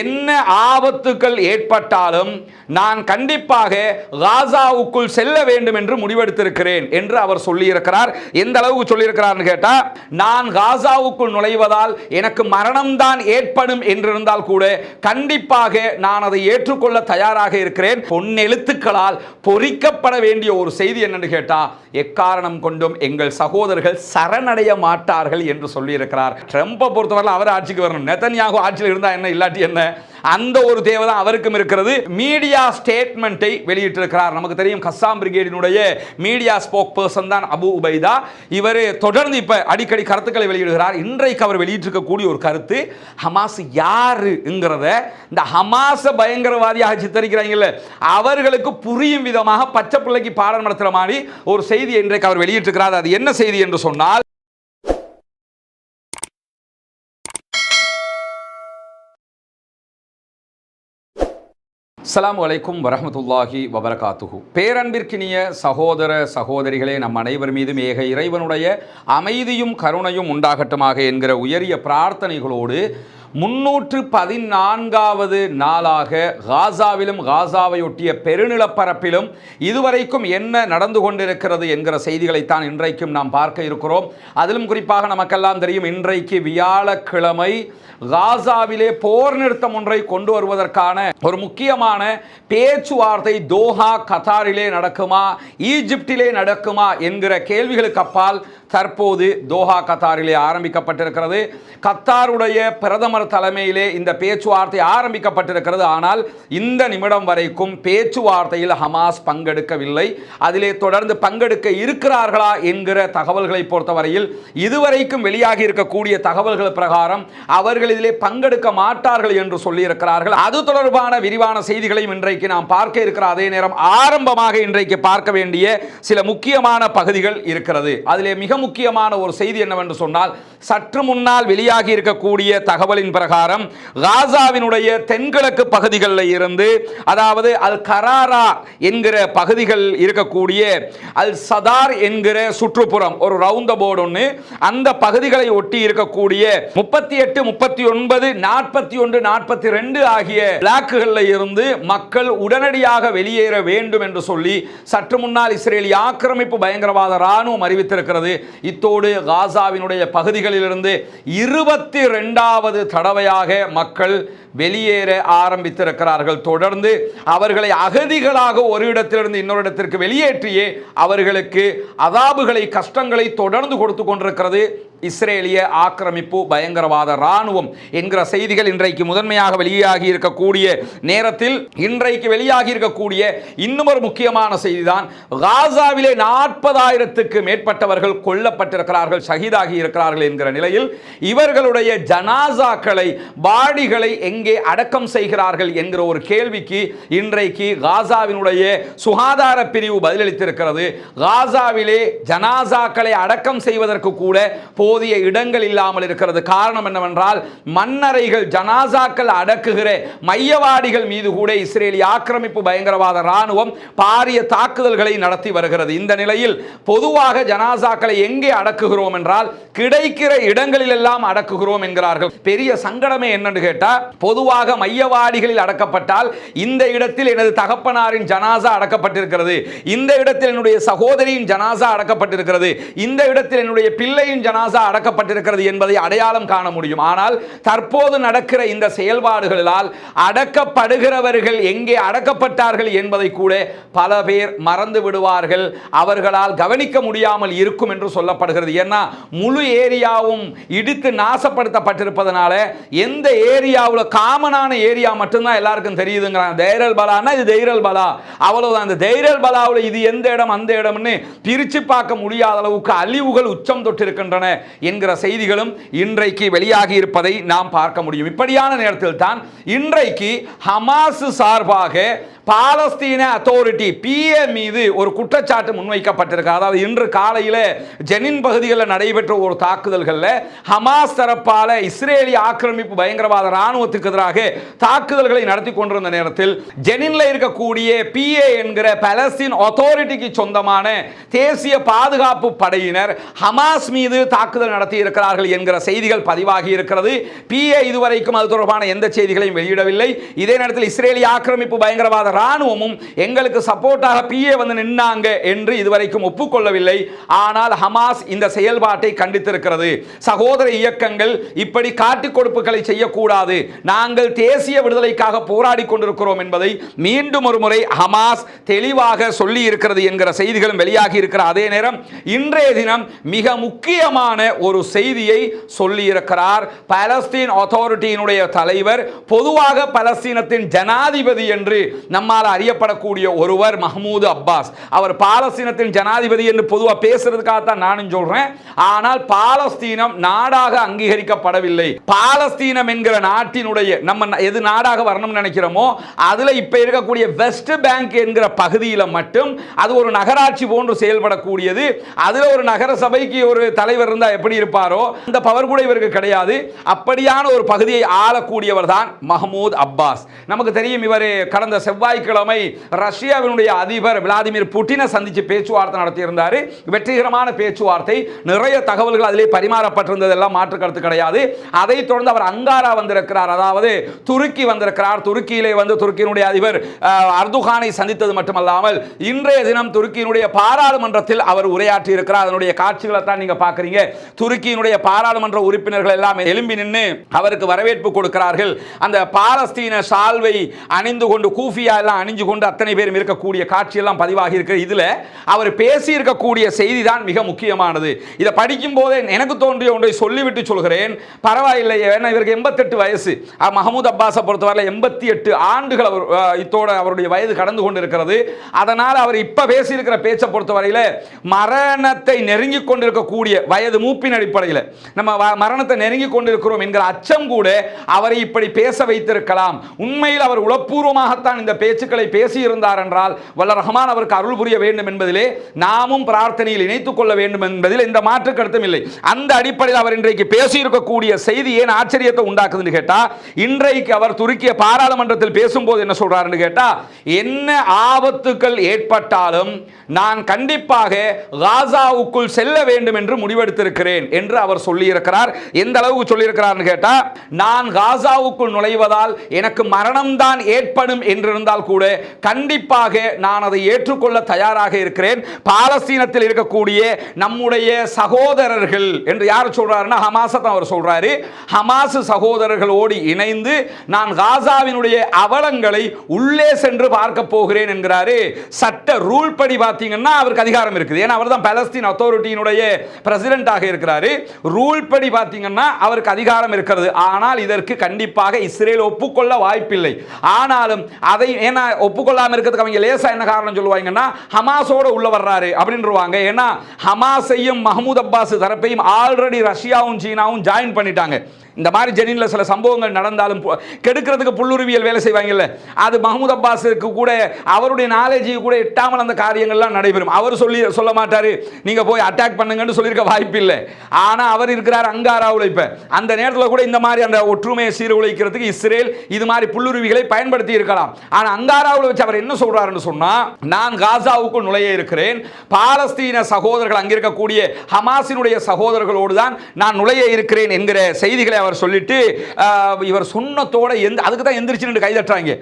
என்ன ஆபத்துக்கள் ஏற்பட்டாலும் நான் கண்டிப்பாக காசாவுக்குள் செல்ல வேண்டும் என்று முடிவெடுத்திருக்கிறேன் என்று அவர் சொல்லியிருக்கிறார். எந்த அளவுக்கு சொல்லியிருக்கிறார் கேட்டா, நான் காசாவுக்குள் நுழைவதால் எனக்கு மரணம்தான் ஏற்படும் என்றிருந்தால் கூட கண்டிப்பாக நான் அதை ஏற்றுக்கொள்ள தயாராக இருக்கிறேன். பொன்னெழுத்துக்களால் பொறிக்கப்பட வேண்டிய ஒரு செய்தி என்னன்னு கேட்டா, எக்காரணம் கொண்டும் எங்கள் சகோதரர்கள் சரணடைய மாட்டார்கள் என்று சொல்லியிருக்கிறார். ட்ரம்பை பொறுத்தவரை அவர் ஆட்சிக்கு வரணும், நெதன்யாகு ஆட்சியில் இருந்தா என்ன இல்லாட்டி என்ன, அந்த ஒரு தேவை தான் அவருக்கும் இருக்கிறது. மீடியா ஸ்டேட்மெண்ட்டை வெளியிட்டிருக்கிறார். நமக்கு தெரியும் கஸ்ஸாம் பிரிகேடினுடைய மீடியா ஸ்போக் பர்சன் தான் அபு உபைதா. இவர் தொடர்ந்து இப்ப அடிக்கடி கருத்துக்களை வெளியிடுகிறார். இன்றைக்கு அவர் வெளியிட்டிருக்கக்கூடிய ஒரு கருத்து, ஹமாஸ் யாருங்கிறத இந்த ஹமாஸ பயங்கரவாதியாக சித்தரிக்கிறாங்கல்ல அவர்களுக்கு புரியும் விதமாக பச்சை பிள்ளைக்கு பாடம் நடத்துற மாதிரி ஒரு செய்தி இன்றைக்கு அவர் வெளியிட்டிருக்கிறார். அது என்ன செய்தி என்று சொன்னால், அஸ்ஸலாமு அலைக்கும் வரஹ்மத்துல்லாஹி வபரகாத்துஹு. பேரன்பிற்கினிய சகோதர சகோதரிகளே, நம் அனைவர் மீதும் ஏக இறைவனுடைய அமைதியும் கருணையும் உண்டாகட்டுமாக என்கிற உயரிய பிரார்த்தனைகளோடு 314வது நாளாக காசாவிலும் காசாவையொட்டிய பெருநிலப்பரப்பிலும் இதுவரைக்கும் என்ன நடந்து கொண்டிருக்கிறது என்கிற செய்திகளைத்தான் இன்றைக்கும் நாம் பார்க்க இருக்கிறோம். அதிலும் குறிப்பாக நமக்கெல்லாம் தெரியும், இன்றைக்கு வியாழக்கிழமை காசாவிலே போர் நிறுத்தம் ஒன்றை கொண்டு வருவதற்கான ஒரு முக்கியமான பேச்சுவார்த்தை தோஹா கத்தாரிலே நடக்குமா, ஈஜிப்டிலே நடக்குமா என்கிற கேள்விகளுக்கு அப்பால் தற்போது தோஹா கத்தாரிலே ஆரம்பிக்கப்பட்டிருக்கிறது. கத்தாருடைய பிரதமர் தலைமையிலே இந்த பேச்சுவார்த்தை ஆரம்பிக்கப்பட்டிருக்கிறது. ஆனால் இந்த நிமிடம் வரைக்கும் பேச்சுவார்த்தையில் ஹமாஸ் பங்கெடுக்கவில்லை. அதிலே தொடர்ந்து பங்கெடுக்க இருக்கிறார்களா என்கிற தகவல்களை பொறுத்தவரையில் இதுவரைக்கும் வெளியாகி இருக்கக்கூடிய தகவல்கள் பிரகாரம் அவர்கள் இதிலே பங்கெடுக்க மாட்டார்கள் என்று சொல்லியிருக்கிறார்கள். அது தொடர்பான விரிவான செய்திகளையும் இன்றைக்கு நாம் பார்க்க இருக்கிற அதே நேரம் ஆரம்பமாக இன்றைக்கு பார்க்க வேண்டிய சில முக்கியமான பகுதிகள் இருக்கிறது. அதிலே மிக முக்கியமான ஒரு செய்தி என்னவென்று சொன்னால், சற்று முன்னால் வெளியாகி இருக்கக்கூடிய தகவலின் பிரகாரம் காசாவினுடைய தென்கிழக்கு பகுதிகளில் இருந்து, அதாவது அல் கராரா என்கிற பகுதிகள் இருக்கக்கூடிய அல் சதார் என்கிற சுற்றுப்புறம் ஒரு ரவுண்ட் போர்டு ஒன்று, அந்த பகுதிகளை ஒட்டி இருக்கக்கூடிய 38, 39, 41, 42 ஆகிய பிளாக்குகளில் இருந்து மக்கள் உடனடியாக வெளியேற வேண்டும் என்று சொல்லி சற்று முன்னால் இஸ்ரேலிய ஆக்கிரமிப்பு பயங்கரவாத ராணுவம் அறிவித்திருக்கிறது. இத்தோடு காசாவினுடைய பகுதிகளிலிருந்து 22வது தடவையாக மக்கள் வெளியேற ஆரம்பித்திருக்கிறார்கள். தொடர்ந்து அவர்களை அகதிகளாக ஒரு இடத்திலிருந்து இன்னொரு இடத்திற்கு வெளியேற்றியே அவர்களுக்கு அதாபுகளை, கஷ்டங்களை தொடர்ந்து கொடுத்து கொண்டிருக்கிறது இஸ்ரேலிய ஆக்கிரமிப்பு பயங்கரவாத ராணுவம் என்கிற செய்திகள் இன்றைக்கு முதன்மையாக வெளியாகி இருக்கக்கூடிய நேரத்தில், இன்றைக்கு வெளியாகி இருக்கக்கூடிய இன்னும் ஒரு முக்கியமான செய்திதான், காசாவிலே 40,000க்கு மேற்பட்டவர்கள் கொல்லப்பட்டிருக்கிறார்கள், ஷஹீதாகி இருக்கிறார்கள் என்கிற நிலையில் இவர்களுடைய ஜனாசாக்களை, பாடிகளை எங்கே அடக்கம் செய்கிறார்கள் என்கிற ஒரு கேள்விக்கு இன்றைக்கு காசாவினுடைய சுகாதார பிரிவு பதிலளித்திருக்கிறது. காசாவிலே ஜனாசாக்களை அடக்கம் செய்வதற்கு கூட போதிய இடங்கள் இல்லாமல் இருக்கிறது. காரணம் என்னவென்றால், மண்ணறைகள், ஜனாசாக்கள் அடக்குகிற மையவாடிகள் மீது கூட இஸ்ரேலிய ஆக்கிரமிப்பு பயங்கரவாத ராணுவம் பாரிய தாக்குதல்களை நடத்தி வருகிறது. இந்த நிலையில் பொதுவாக ஜனாசாக்களை எங்கே அடக்குகிறோம் என்றால், கிடைக்கிற இடங்களில் எல்லாம் அடக்குகிறோம் என்கிறார்கள். பெரிய சங்கடமே என்னன்னு கேட்டா, பொதுவாக மையவாடிகளில் அடக்கப்பட்டால் இந்த இடத்தில் எனது தகப்பனாரின் ஜனாசா அடக்கப்பட்டிருக்கிறது, இந்த இடத்தில் என்னுடைய சகோதரியின் ஜனாசா அடக்கப்பட்டிருக்கிறது, இந்த இடத்தில் என்னுடைய பிள்ளையின் ஜனாசா அடக்கப்பட்டிருக்கிறது என்பதை அடையாளம் காண முடியும். ஆனால் தற்போது நடக்கிற இந்த செயல்பாடுகளால் அடக்கப்படுகிறவர்கள் எங்கே அடக்கப்பட்டார்கள் என்பதை கூட பல பேர் மறந்து விடுவார்கள், அவர்களால் கவனிக்க முடியாமல் இருக்கும் என்று சொல்லப்படுகிறது. ஏன்னா முழு ஏரியாவும் இடித்து நாசப்படுத்தப்பட்டிருப்பதனால எந்த ஏரியாவில் காமனான ஏரியா மட்டும்தான் எல்லாருக்கும் தெரியுதுங்கிறாங்க. தைரல் பலானா இது தைரல் பலா, அவ்வளவுதான். இந்த தைரல் பலாவில் இது எந்த இடம் அந்த இடம்னு பிரிச்சு பார்க்க முடியாத அளவுக்கு அழிவுகள் உச்சம் தொட்டிருக்கின்றன என்கிற செய்திகளும் இன்றைக்கு வெளியாகி இருப்பதை நாம் பார்க்க முடியும். இப்படியான நேரத்தில் தான் இன்றைக்கு ஹமாஸ் சார்பாக பாலஸ்தீன அத்தாரிட்டி PA மீது ஒரு குற்றச்சாட்டு முன்வைக்கப்பட்டிருக்கு. அதாவது இன்று காலையில் ஜெனின் பகுதிகளில் நடைபெற்ற ஒரு தாக்குதல்களில் ஹமாஸ் தரப்பால இஸ்ரேலிய ஆக்கிரமிப்பு பயங்கரவாத ராணுவத்துக்கு எதிராக தாக்குதல்களை நடத்தி கொண்டிருந்த நேரத்தில் ஜெனின்ல இருக்கக்கூடிய PA என்கிற பாலஸ்தீன் அத்தாரிட்டிக்கு சொந்தமான தேசிய பாதுகாப்பு படையினர் ஹமாஸ் மீது தாக்குதல் நடத்தி இருக்கிறார்கள் என்கிற செய்திகள் பதிவாகி இருக்கிறது. PA இதுவரைக்கும் அது தொடர்பான எந்த செய்திகளையும் வெளியிடவில்லை. இதே நேரத்தில் இஸ்ரேலிய ஆக்கிரமிப்பு பயங்கரவாத ராணுவமும் எங்களுக்கு சப்போர்ட்டாக PA வந்து நின்னாங்க என்று இதுவரைக்கும் ஒப்புக்கொள்ளவில்லை. ஆனால் ஹமாஸ் இந்த செயல்பாட்டை கண்டித்திருக்கிறது. சகோதர இயக்கங்கள் இப்படி காட்டிக் கொடுப்புகளை செய்யக்கூடாது, நாங்கள் தேசிய விடுதலைக்காக போராடி கொண்டிருக்கிறோம் என்பதை மீண்டும் ஒரு முறை ஹமாஸ் தெளிவாக சொல்லி இருக்கிறது என்கிற செய்திகளும் வெளியாகி இருக்கிற அதே நேரம் இன்றைய தினம் மிக முக்கியமான ஒரு செய்தியை சொல்லி இருக்கிறார். பாலஸ்தீன் அத்தாரிட்டியினுடைய தலைவர், பொதுவாக பாலஸ்தீனத்தின் ஜனாதிபதி என்று நம்மால் அறியப்படக்கூடிய ஒருவர் மஹ்மூத் அப்பாஸ். அவர் பாலஸ்தீனத்தின் ஜனாதிபதி என்று பொதுவாக பேசுறதுக்காகத்தான் நானும் சொல்றேன். ஆனால் பாலஸ்தீனம் நாடாக அங்கீகரிக்கப்படவில்லை. பாலஸ்தீனம் என்கிற நாட்டினுடைய நம்ம எது நாடாக வரணும்னு நினைக்கிறோமோ அதுல இப்ப இருக்கக்கூடிய வெஸ்ட் பேங்க் என்கிற பகுதியில் மட்டும் அது ஒரு நகராட்சி போன்று செயல்படக்கூடியது. அதுல ஒரு நகர சபைக்கு ஒரு தலைவர் இருந்தா எப்படி இருப்பாரோ அந்த பவர் கூட இவருக்கு கிடையாது. அப்படியான ஒரு பகுதியை ஆளக்கூடியவர் தான் மஹ்மூத் அப்பாஸ். நமக்கு தெரியும், இவர் கடந்த செவ்வாய்க்கிழமை ரஷ்யாவினுடைய அதிபர் விளாடிமிர் புட்டினை சந்தித்து பேச்சுவார்த்தை நடத்தியிருந்தார். வெற்றிகரமான பேச்சுவார்த்தை, நிறைய தகவல்கள் அதிலே பரிமாறப்பட்டிருந்ததெல்லாம் மாற்று கருத்து கிடையாது. அதை தொடர்ந்து அவர் அங்காரா வந்திருக்கிறார், அதாவது துருக்கி வந்திருக்கிறார். துருக்கியிலே வந்து துருக்கியினுடைய அதிபர் அர்துகானை சந்தித்தது மட்டுமல்லாமல் இன்றைய தினம் துருக்கியினுடைய பாராளுமன்றத்தில் அவர் உரையாற்றி இருக்கிறார். அதனுடைய காட்சிகளை தான் நீங்க பார்க்குறீங்க. துருக்கியினுடைய பாராளுமன்ற உறுப்பினர்கள் எல்லாம் எழும்பி நின்று அவருக்கு வரவேற்பு கொடுக்கிறார்கள். அந்த பாலஸ்தீன சால்வை அணிந்து கொண்டு கூஃபியா எல்லாம் அணிஞ்சு கொண்டு அத்தனை பேரும் இருக்கக்கூடிய காட்சியெல்லாம் பதிவாகி இருக்கிற இதுல அவர் பேசி இருக்கக்கூடிய செய்தி தான் மிக முக்கியமானது. இதை படிக்கும் போதே எனக்கு தோன்றிய ஒன்றை சொல்லிவிட்டு சொல்கிறேன். பரவாயில்லை, ஏன்னா இவருக்கு 88 வயசு. மஹ்மூத் அப்பாஸை பொறுத்தவரை 88 ஆண்டுகள் இத்தோட அவருடைய வயது கடந்து கொண்டிருக்கிறது. அதனால் அவர் இப்ப பேசியிருக்கிற பேச்சை பொறுத்தவரையில் மரணத்தை நெருங்கி கொண்டிருக்கக்கூடிய வயது மூப்பின் அடிப்படையில் நம்ம மரணத்தை நெருங்கி கொண்டிருக்கிறோம் என்கிற அச்சம் கூட அவரை இப்படி பேச வைத்திருக்கலாம். உண்மையில் அவர் உளப்பூர்வமாகத்தான் இந்த பேச்சுக்களை பேசியிருந்தார் என்றால் வல்ல ரஹ்மான் அவருக்கு அருள் புரிய வேண்டும் என்பதிலே நாமும் பிரார்த்தனையில் இணைத்துக் கொள்ள வேண்டும் என்பதில் இந்த மாற்று கருத்தும் இல்லை. அந்த அடிப்படையில் அவர் இன்றைக்கு பேசியிருக்கக்கூடிய செய்தி ஏன் ஆச்சரியத்தை உண்டாக்குதுன்னு கேட்டா, இன்றைக்கு அவர் துருக்கிய பாராளுமன்றத்தில் பேசும்போது என்ன சொல்றாருன்னு கேட்டா, என்ன ஆபத்துக்கள் ஏற்பட்டாலும் நான் கண்டிப்பாக காசாவுக்குள் செல்ல வேண்டும் என்று முடிவெடுத்திருக்கிறேன் என்று அவர் சொல்லியிருக்கிறார். எந்த அளவுக்கு சொல்லியிருக்கிறார்னு கேட்டா, நான் காசாவுக்குள் நுழைவதால் எனக்கு மரணம் தான் ஏற்படும் என்றிருந்தால் கூட கண்டிப்பாக நான் அதை ஏற்றுக்கொள்ள தயாராக இருக்கிறேன். பாலஸ்தீனத்தில் இருக்கக்கூடிய நம்முடைய சகோதரர்கள் என்று யார் சொல்றாருன்னா ஹமாஸை தான் அவர் சொல்றாரு. ஹமாஸ் சகோதரர்களோடு இணைந்து நான் காசாவினுடைய அவலங்களை உள்ளே சென்று பார்க்க போகிறேன் என்கிறாரு. சட்ட ரூல் படி பார்த்தீங்கன்னா அவருக்கு அதிகாரம் இருக்குது. ஏன்னா அவர் தான் பாலஸ்தீன் அத்தாரிட்டியினுடைய பிரசிடென்ட்டாக இருக்கிறாரு. ரூல் படி பார்த்தீங்கன்னா அவருக்கு அதிகாரம் இருக்கிறது. ஆனால் இதற்கு கண்டிப்பாக இஸ்ரேல் ஒப்புக்கொள்ள வாய்ப்பில்லை. ஆனாலும் அதை ஏன்னா ஒப்புக்கொள்ளாமல் இருக்கிறதுக்கு அவங்க லேசா என்ன காரணம் சொல்லுவாங்கன்னா ஹமாஸோட உள்ள வர்றாரு அப்படின்றாங்க. ஏன்னா ஹமாஸையும் மஹ்மூத் அப்பாஸ் தரப்பையும் ஆல்ரெடி ரஷ்யாவும் சீனாவும் ஜாயின் பண்ணிட்டாங்க. இந்த மாதிரி ஜெனின்ல சில சம்பவங்கள் நடந்தாலும் கெடுக்கிறதுக்கு புல்லுருவியல் வேலை செய்வாங்கல்ல, அது மஹ்மூத் அப்பாஸுக்கு கூட அவருடைய நாலேஜ் கூட எட்டாமல் அந்த காரியங்கள்லாம் நடைபெறும். அவர் சொல்ல மாட்டாரு நீங்க போய் அட்டாக் பண்ணுங்கன்னு சொல்லியிருக்க வாய்ப்பு இல்லை. ஆனா அவர் இருக்கிறார் அங்காராவில். இப்ப அந்த நேரத்தில் கூட இந்த மாதிரி அந்த ஒற்றுமையை சீர்குலைக்கிறதுக்கு இஸ்ரேல் இது மாதிரி புல்லுருவிகளை பயன்படுத்தி இருக்கலாம். ஆனா அங்காராவில் வச்சு அவர் என்ன சொல்றாருன்னு சொன்னா, நான் காசாவுக்குள் நுழைய இருக்கிறேன், பாலஸ்தீன சகோதரர்கள் அங்கிருக்கக்கூடிய ஹமாஸினுடைய சகோதரர்களோடு தான் நான் நுழைய இருக்கிறேன் என்கிற செய்திகளை அவர் சொல்லிட்டு இவர் சொன்னதோட அதுக்கு தான் எந்திரிச்சு நின்று கைதட்டுறாங்க.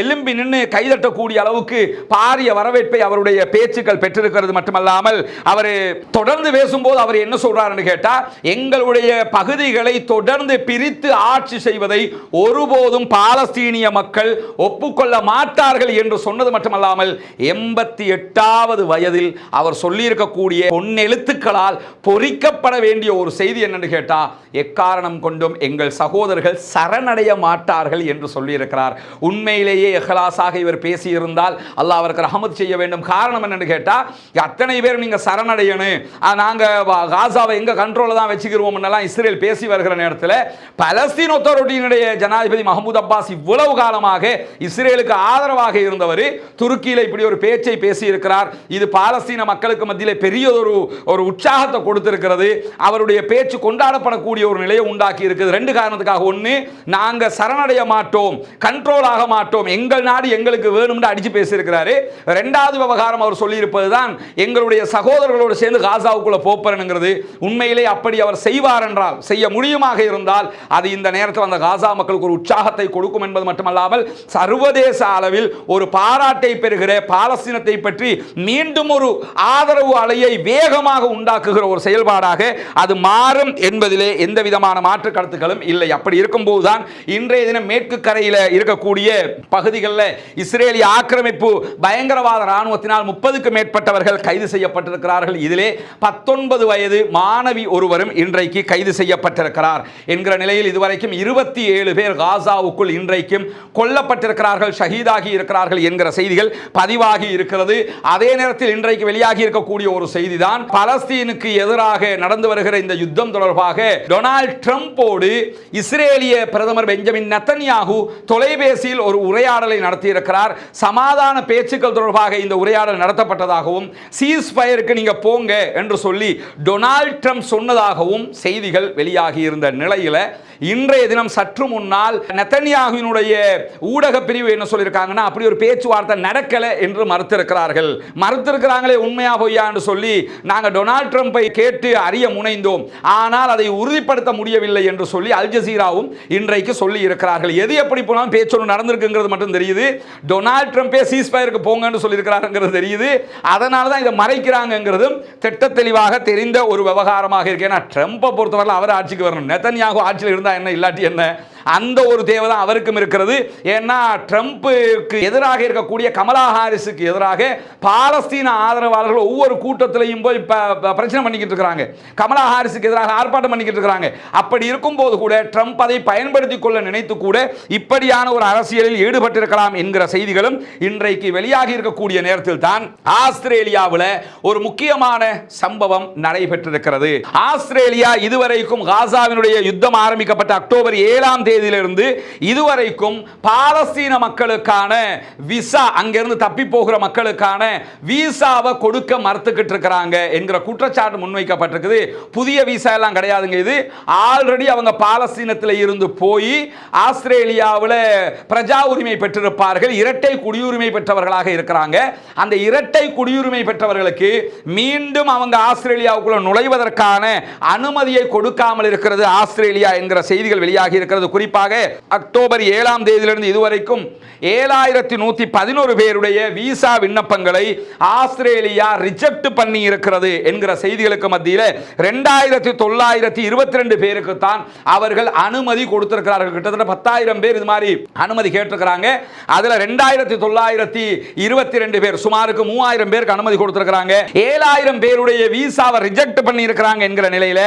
எலும்பி நின்று கைதட்டக்கூடிய அளவுக்கு பாரிய வரவேற்பை அவருடைய பேச்சுக்கள் பெற்றிருக்கிறது மட்டுமல்லாமல் அவர் தொடர்ந்து பேசும்போது அவர் என்ன சொல்றாருன்னு கேட்டா, எங்களுடைய பகுதிகளை தொடர்ந்து பிரித்து ஆட்சி செய்வதை ஒருபோதும் பாலஸ்தீனிய மக்கள் ஒப்புக்கொள்ள மாட்டார்கள் என்று சொன்னது மட்டுமல்லாமல் 88வது வயதில் அவர் சொல்லியிருக்கக்கூடிய பொன்னெழுத்துக்களால் பொறிக்கப்பட வேண்டிய ஒரு செய்தி என்னன்னு கேட்டா, எக்காரணம் கொண்டும் எங்கள் சகோதரர்கள் சரணடைய மாட்டார்கள் என்று சொல்லியிருக்கிறார். உண்மையிலேயே இஹ்லாஸாக இவர் பேசியிருந்தால் அல்லாஹ் அவருக்கு ரஹமத் செய்ய வேண்டும். காரணம் என்னன்னு கேட்டா, அத்தனை பேர் நீங்க சரணடையணும், நாங்க காசாவை எங்க கண்ட்ரோல்ல தான் வச்சுக்கிறோம் எல்லாம் இஸ்ரேல் பேசி வருகிற நேரத்தில் பலஸ்தீன் அத்தாரிட்டியினுடைய ஜனாதிபதி மஹமூத் அப்பாஸ் இவ்வளவு காலமாக இஸ்ரேலுக்கு ஆதரவாக இருந்தவர் துருக்கியில் இப்படி ஒரு பேச்சை பேசி இருக்கிறார். இது பாலஸ்தீன மக்களுக்கு மத்தியில் பெரிய ஒரு உற்சாகத்தை கொடுத்திருக்கிறது. அவருடைய பேச்சு கொண்டாடப்படக்கூடிய ஒரு நிலையை உண்டாக்கி இருக்குது. ரெண்டு காரணத்துக்காக. ஒன்று, நாங்க சரணடைய மாட்டோம், கண்ட்ரோல் ஆக மாட்டோம், எங்கள் நாடு எங்களுக்கு வேணும்னு அடிச்சு பேசியிருக்கிறாரு. ரெண்டாவது விவகாரம் அவர் சொல்லியிருப்பதுதான் எங்களுடைய சகோதரர்களோடு சேர்ந்து காசாவுக்குள்ள போப்பறனுங்கிறது. உண்மையிலே அப்படி அவர் செய்வார் என்றால், செய்ய முடியுமாக இருந்தால் அது இந்த நேரத்தில் அந்த காசா மக்களுக்கு ஒரு உற்சாகத்தை கொடுக்கும் என்பது மட்டுமல்லாமல் சர்வதேச அளவில் ஒரு பாராட்டை பெறுகிற பாலஸ்தீனத்தை பற்றி மீண்டும் ஒரு ஆதரவு அலையை வேகமாக உண்டாக்குகிற ஒரு செயல்பாடாக அது மாறும் என்பதிலே எந்த விதமான மாற்று கருத்துக்களும் இல்லை. அப்படி இருக்கும்போதுதான் இன்றைய தினம் மேற்கு கரையில் இருக்கக்கூடிய பகுதிகளில் இஸ்ரேலிய ஆக்கிரமிப்பு பயங்கரவாத ராணுவத்தினால் 30க்கு மேற்பட்டவர்கள் கைது செய்யப்பட்டிருக்கிறார்கள். இதிலே 19 வயது மாணவி ஒருவரும் இன்றைக்கு கைது செய்யப்பட்டிருக்கிறார் என்கிற நிலையில் இதுவரைக்கும் 27 பேர் காசாவுக்குள் இன்றைக்கும் கொல்லப்பட்டிருக்கிறார்கள், ஷஹீதாகி இருக்கிறார்கள் என்கிற செய்திகள் பதிவாகி இருக்கிறது. அதே நேரத்தில் இன்றைக்கு வெளியாகி இருக்கக்கூடிய ஒரு செய்தி தான், பலஸ்தீனுக்கு எதிராக நடந்து வருகிற இந்த யுத்தம் தொடர்பாக டொனால்ட் ட்ரம்போடு இஸ்ரேலிய பிரதமர் பெஞ்சமின் நெத்தன்யாகு தொலைபேசியில் ஒரு உரையாடலை நடத்தியிருக்கிறார். சமாதான பேச்சுக்கள் தொடர்பாக இந்த உரையாடல் நடத்தப்பட்டதாகவும் சீஸ் ஃபயருக்கு நீங்க போங்க என்று சொல்லி டொனால்ட் ட்ரம்ப் சொன்னதாகவும் செய்திகள் வெளியாகி இருந்த நிலையில் இன்றைய தினம் சற்று முன்னால் நெத்தன்யாகுவினுடைய ஊடக பிரிவு என்ன சொல்லியிருக்காங்கன்னா, அப்படி ஒரு பேச்சுவார்த்தை நடக்கல என்று மறுத்திருக்கிறாங்களே, உண்மையா பொய்யா என்று சொல்லி நாங்க டொனால்ட் ட்ரம்பை கேட்டு அறிய முனைந்தோம், ஆனால் அதை உறுதிப்படுத்த முடியவில்லை என்று சொல்லி அல் ஜசீராவும் இன்றைக்கு சொல்லி இருக்கிறார்கள். எது எப்படி போனாலும் பேச்சு நடந்திருக்குங்கிறது மட்டும் தெரியுது. டொனால்ட் ட்ரம்பே சீஸ்ஃபயருக்கு போங்கன்னு சொல்லியிருக்கிறாருங்கிறது தெரியுது. அதனால தான் இதை மறைக்கிறாங்கிறதும் திட்ட தெளிவாக தெரிந்த ஒரு விவகாரமாக இருக்கு. ஏன்னா ட்ரம்பை பொறுத்தவரை அவர் ஆட்சிக்கு வரணும், நெத்தன்யாகு ஆட்சியில் இருந்தா என்ன இல்லாட்டி என்ன, அந்த ஒரு தேவை தான் அவருக்கும் இருக்கிறது. ஏன்னா ட்ரம்புக்கு எதிராக இருக்கக்கூடிய கமலா ஹாரிஸுக்கு எதிராக பாலஸ்தீன ஆதரவாளர்கள் ஒவ்வொரு கூட்டத்திலையும் போய் பிரச்சனை பண்ணிக்கிட்டு இருக்கிறாங்க, கமலா ஹாரிஸுக்கு எதிராக ஆர்ப்பாட்டம் பண்ணிக்கிட்டு இருக்கிறாங்க. அப்படி இருக்கும்போது கூட ட்ரம்ப் அதை பயன்படுத்திக் கொள்ள நினைத்து கூட இப்படியான ஒரு அரசியலில் ஈடுபட்டிருக்கலாம் என்கிற செய்திகளும் இன்றைக்கு வெளியாகி இருக்கக்கூடிய நேரத்தில் தான் ஆஸ்திரேலியாவில் ஒரு முக்கியமான சம்பவம் நடைபெற்றிருக்கிறது. ஆஸ்திரேலியா இதுவரைக்கும் காசாவினுடைய யுத்தம் ஆரம்பிக்கப்பட்ட அக்டோபர் 7ஆம் தேதியிலிருந்து இதுவரைக்கும் பாலஸ்தீன மக்களுக்கான விசா, அங்கிருந்து தப்பி போகிற மக்களுக்கான விசாவை கொடுக்க மறுத்துக்கிட்டு இருக்கிறாங்க என்கிற குற்றச்சாட்டு முன்வைக்கப்பட்டிருக்குது. புதிய விசா எல்லாம் கிடையாதுங்க, இது ஆல்ரெடி அவங்க பாலஸ்தீனத்தில் இருந்து போய் ஆஸ்திரேலியாவில் பிரஜா உரிமை பெற்றிருப்பார்கள், இரட்டை குடியுரிமை பெற்றவர்களாக இருக்கிறாங்க. அந்த இரட்டை குடியுரிமை பெற்றவர்களுக்கு மீண்டும் அவங்க ஆஸ்திரேலியாவுக்குள்ள நுழைவதற்கான அனுமதியை கொடுக்காமல் இருக்கிறது ஆஸ்திரேலியா என்கிற செய்திகள் வெளியாகி இருக்கிறது. குறிப்பாக அக்டோபர் 7ஆம் தேதியிலிருந்து இதுவரைக்கும் 7111 பேருடைய விசா விண்ணப்பங்களை ஆஸ்திரேலியா ரிஜெக்ட் பண்ணி இருக்கிறது என்கிற செய்திகளுக்கு மத்தியில் 2922 பேருக்கு தான் அவர்கள் அனுமதி கொடுத்திருக்கிறார்கள். கிட்டத்தட்ட 10,000 பேர் இது மாதிரி அனுமதி கேட்டிருக்கிறாங்க. அதுல 2922 பேர், சுமாருக்கு 3000 பேருக்கு அனுமதி கொடுத்திருக்கிறாங்க. 7000 பேருடைய விசாவை ரிஜெக்ட் பண்ணி இருக்கிறாங்க என்கிற நிலையில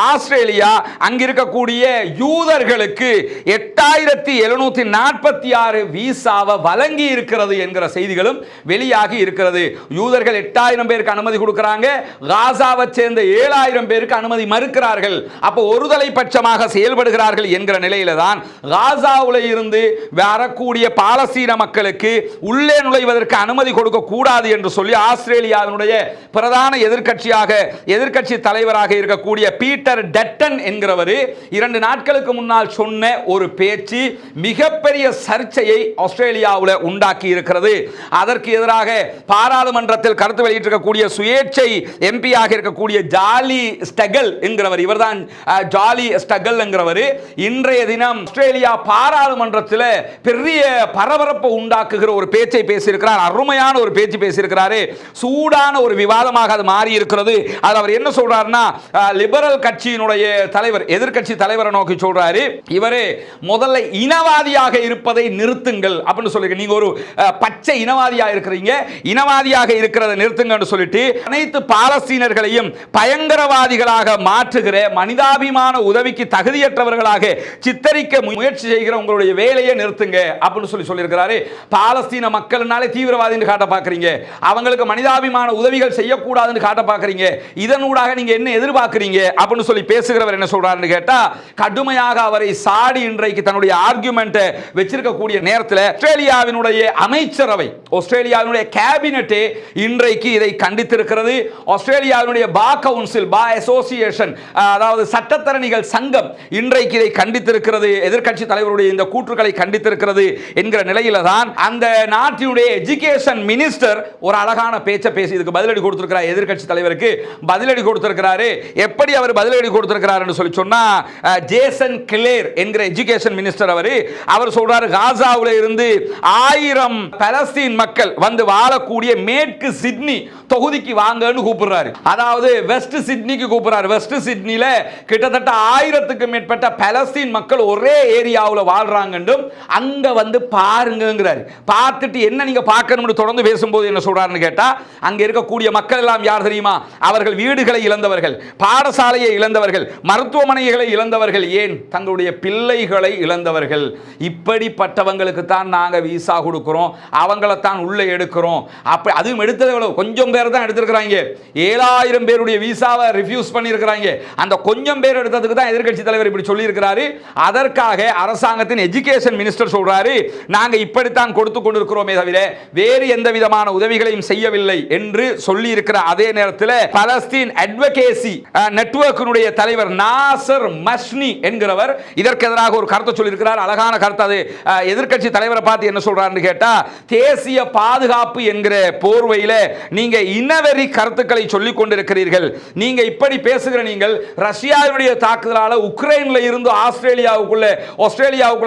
ஆஸ்திரேலியா அங்கிருக்கக்கூடிய யூதர்களுக்கு 8746 விசாவை வழங்கி இருக்கிறது என்கிற செய்திகளும் வெளியாகி இருக்கிறது. யூதர்கள் 8000 பேருக்கு அனுமதி கொடுக்கிறாங்க, காசாவை சேர்ந்த 7000 பேருக்கு அனுமதி மறுக்கிறார்கள். அப்போ ஒருதலை பட்சமாக செயல்படுகிறார்கள் என்கிற நிலையில தான் காசாவில் இருந்து வரக்கூடிய பாலஸ்தீன மக்களுக்கு உள்ளே நுழைவதற்கு அனுமதி கொடுக்க கூடாது என்று சொல்லி ஆஸ்திரேலியாவினுடைய பிரதான எதிர்க்கட்சி தலைவராக இருக்கக்கூடிய பீட்டர் டட்டன் என்கிறவர் 2 நாட்களுக்கு முன்னால் சொன்ன ஒரு பேச்சு மிகப்பெரிய சர்ச்சையை ஆஸ்திரேலியாவில் உண்டாக்கி இருக்கிறது. அதற்கு எதிராக பாராளுமன்றத்தில் கருத்து வெளியிட்டிருக்கக்கூடிய சுயேட்சை எம்பியாக இருக்கக்கூடிய ஜாலி ஸ்டகல் என்கிறவர், இவர்தான் ஜாலி ஸ்டகல் என்கிறவர், இன்றைய தினம் ஆஸ்திரேலியா பாராளுமன்றத்தில் பெரிய பரபரப்பை உண்டாக்குகிற ஒரு பேச்சை பேசியிருக்கிறார். அருமையான ஒரு பேச்சு பேசியிருக்கிறார். சூடான ஒரு விவாதமாக அது மாறி இருக்கிறது. அது அவர் என்ன சொல்றாருன்னா, லிபரல் கட்சியினுடைய தலைவர், எதிர்க்கட்சி தலைவரை நோக்கி சொல்றாரு, இவரே முதல்ல இனவாதியாக இருப்பதை நிறுத்துங்கள் அப்படின்னு சொல்லி, நீங்க ஒரு பச்சை இனவாதியாக இருக்கிறீங்க, இனவாதியாக இருக்கிறதை நிறுத்துங்கன்னு சொல்லிட்டு அனைத்து பாலஸ்தீனர்களையும் பயங்கரவாதிகளாக மாற்றுகிற மனிதாபிமான உதவி உதவிக்கு தகுதியற்றவர்களாக சித்தரிக்க முயற்சி செய்கிற உங்களுடைய வேலையை நிறுத்துங்க அப்படின்னு சொல்லியிருக்கிறாரு. பாலஸ்தீன மக்கள்னாலே தீவிரவாதின்னு காட்ட பார்க்குறீங்க, அவங்களுக்கு மனிதாபிமான உதவிகள் செய்யக்கூடாதுன்னு காட்ட பார்க்குறீங்க, இதனூடாக நீங்க என்ன எதிர்பார்க்குறீங்க அப்படின்னு சொல்லி பேசுகிறவர் என்ன சொல்றாருன்னு கேட்டா, கடுமையாக அவரை சாடி இன்றைக்கு தன்னுடைய ஆர்குமெண்ட்டை வச்சிருக்கக்கூடிய நேரத்தில் ஆஸ்திரேலியாவினுடைய அமைச்சரவை, ஆஸ்திரேலியாவினுடைய கேபினெட்டே இன்றைக்கு இதை கண்டித்திருக்கிறது. ஆஸ்திரேலியாவினுடைய பா கவுன்சில், பா அசோசியேஷன், அதாவது சட்டத்தரணிகள் சங்கம் இன்றைக்கு இதை கண்டித்திருக்கிறது. எதிர்க்கட்சி தலைவருடைய இந்த கூற்றுக்களை கண்டித்திருக்கிறது என்கிற நிலையில தான் அந்த நாட்டினுடைய எஜுகேஷன் மினிஸ்டர் ஒரு அழகான பேச்சை பேசி இதுக்கு பதிலடி கொடுத்திருக்கிறார். எதிர்க்கட்சி தலைவருக்கு பதிலடி கொடுத்திருக்கிறாரு. எப்படி அவர் பதிலடி கொடுத்திருக்கிறார் என்று சொல்லி சொன்னா, ஜேசன் கிளேர் என்கிற எஜுகேஷன் மினிஸ்டர் அவர் சொல்றாரு, காசாவுல இருந்து 1000 பலஸ்தீன் மக்கள் வந்து வாழக்கூடிய மேற்கு சிட்னி தொகுதிக்கு வாங்கன்னு கூப்பிடுறாரு. அதாவது வெஸ்ட் சிட்னிக்கு கூப்பிடுறாரு. வெஸ்ட் சிட்னில கிட்டத்தட்ட 1000க்கும் மேற்பட்ட பலஸ்தீன் மக்கள் ஒரே ஏரியாவில் வாழ்றாங்கன்னும் அங்க வந்து பாருங்கிறாரு. பார்த்துட்டு என்ன நீங்க பார்க்கணும்னு தொடர்ந்து பேசும்போது என்ன சொல்றாருன்னு கேட்டா, அங்க இருக்கக்கூடிய மக்கள் எல்லாம் யார் தெரியுமா? அவர்கள் வீடுகளை இழந்தவர்கள், பாடசாலையை இழந்தவர்கள், மருத்துவமனைகளை இழந்தவர்கள், ஏன் தங்களுடைய பிள்ளைகளை இழந்தவர்கள். இப்படிப்பட்டவங்களுக்கு தான் நாங்க விசா கொடுக்கிறோம், அவங்களை தான் உள்ள எடுக்கிறோம். அப்ப அதுவும் எடுத்தது எவ்வளவு? கொஞ்சம் பேர் தான் எடுத்திருக்கிறாங்க. 7000 பேருடைய விசாவை ரிஃப்யூஸ் பண்ணியிருக்கிறாங்க. அந்த கொஞ்சம் பேர் எடுத்ததுக்கு தான் எதிர்க்கட்சி தலைவர் இப்படி சொல்லி இருக்கிறாரு. அதற்காக அரசாங்கத்தின் எஜுகேஷன் மினிஸ்டர் சொல்றாரு, நாங்க இப்படித்தான் கொடுத்து கொண்டிருக்கிறோமே தவிர வேறு எந்த விதமான உதவிகளையும் செய்யவில்லை என்று சொல்லி இருக்கிற அதே நேரத்தில் பலஸ்தீன் அட்வொகேசி நெட்வொர்க்கினுடைய தலைவர் நாசர் மஸ்னி என்கிறவர் இதற்கு எதிராக ஒரு கருத்தை சொல்லி இருக்கிறார். அழகான கருத்து. அது எதிர்க்கட்சி தலைவரை பார்த்து என்ன சொல்றாருன்னு கேட்டா, தேசிய பாதுகாப்பு என்கிற போர்வையில நீங்க இனவெறி கருத்துக்களை சொல்லிக் கொண்டிருக்கிறீர்கள். நீங்க இப்படி பேசுகிற நீங்கள் ரஷ்யாவுடைய தாக்குதலால உக்ரைன்ல இருந்து ஆஸ்திரேலியாவுக்குள்ள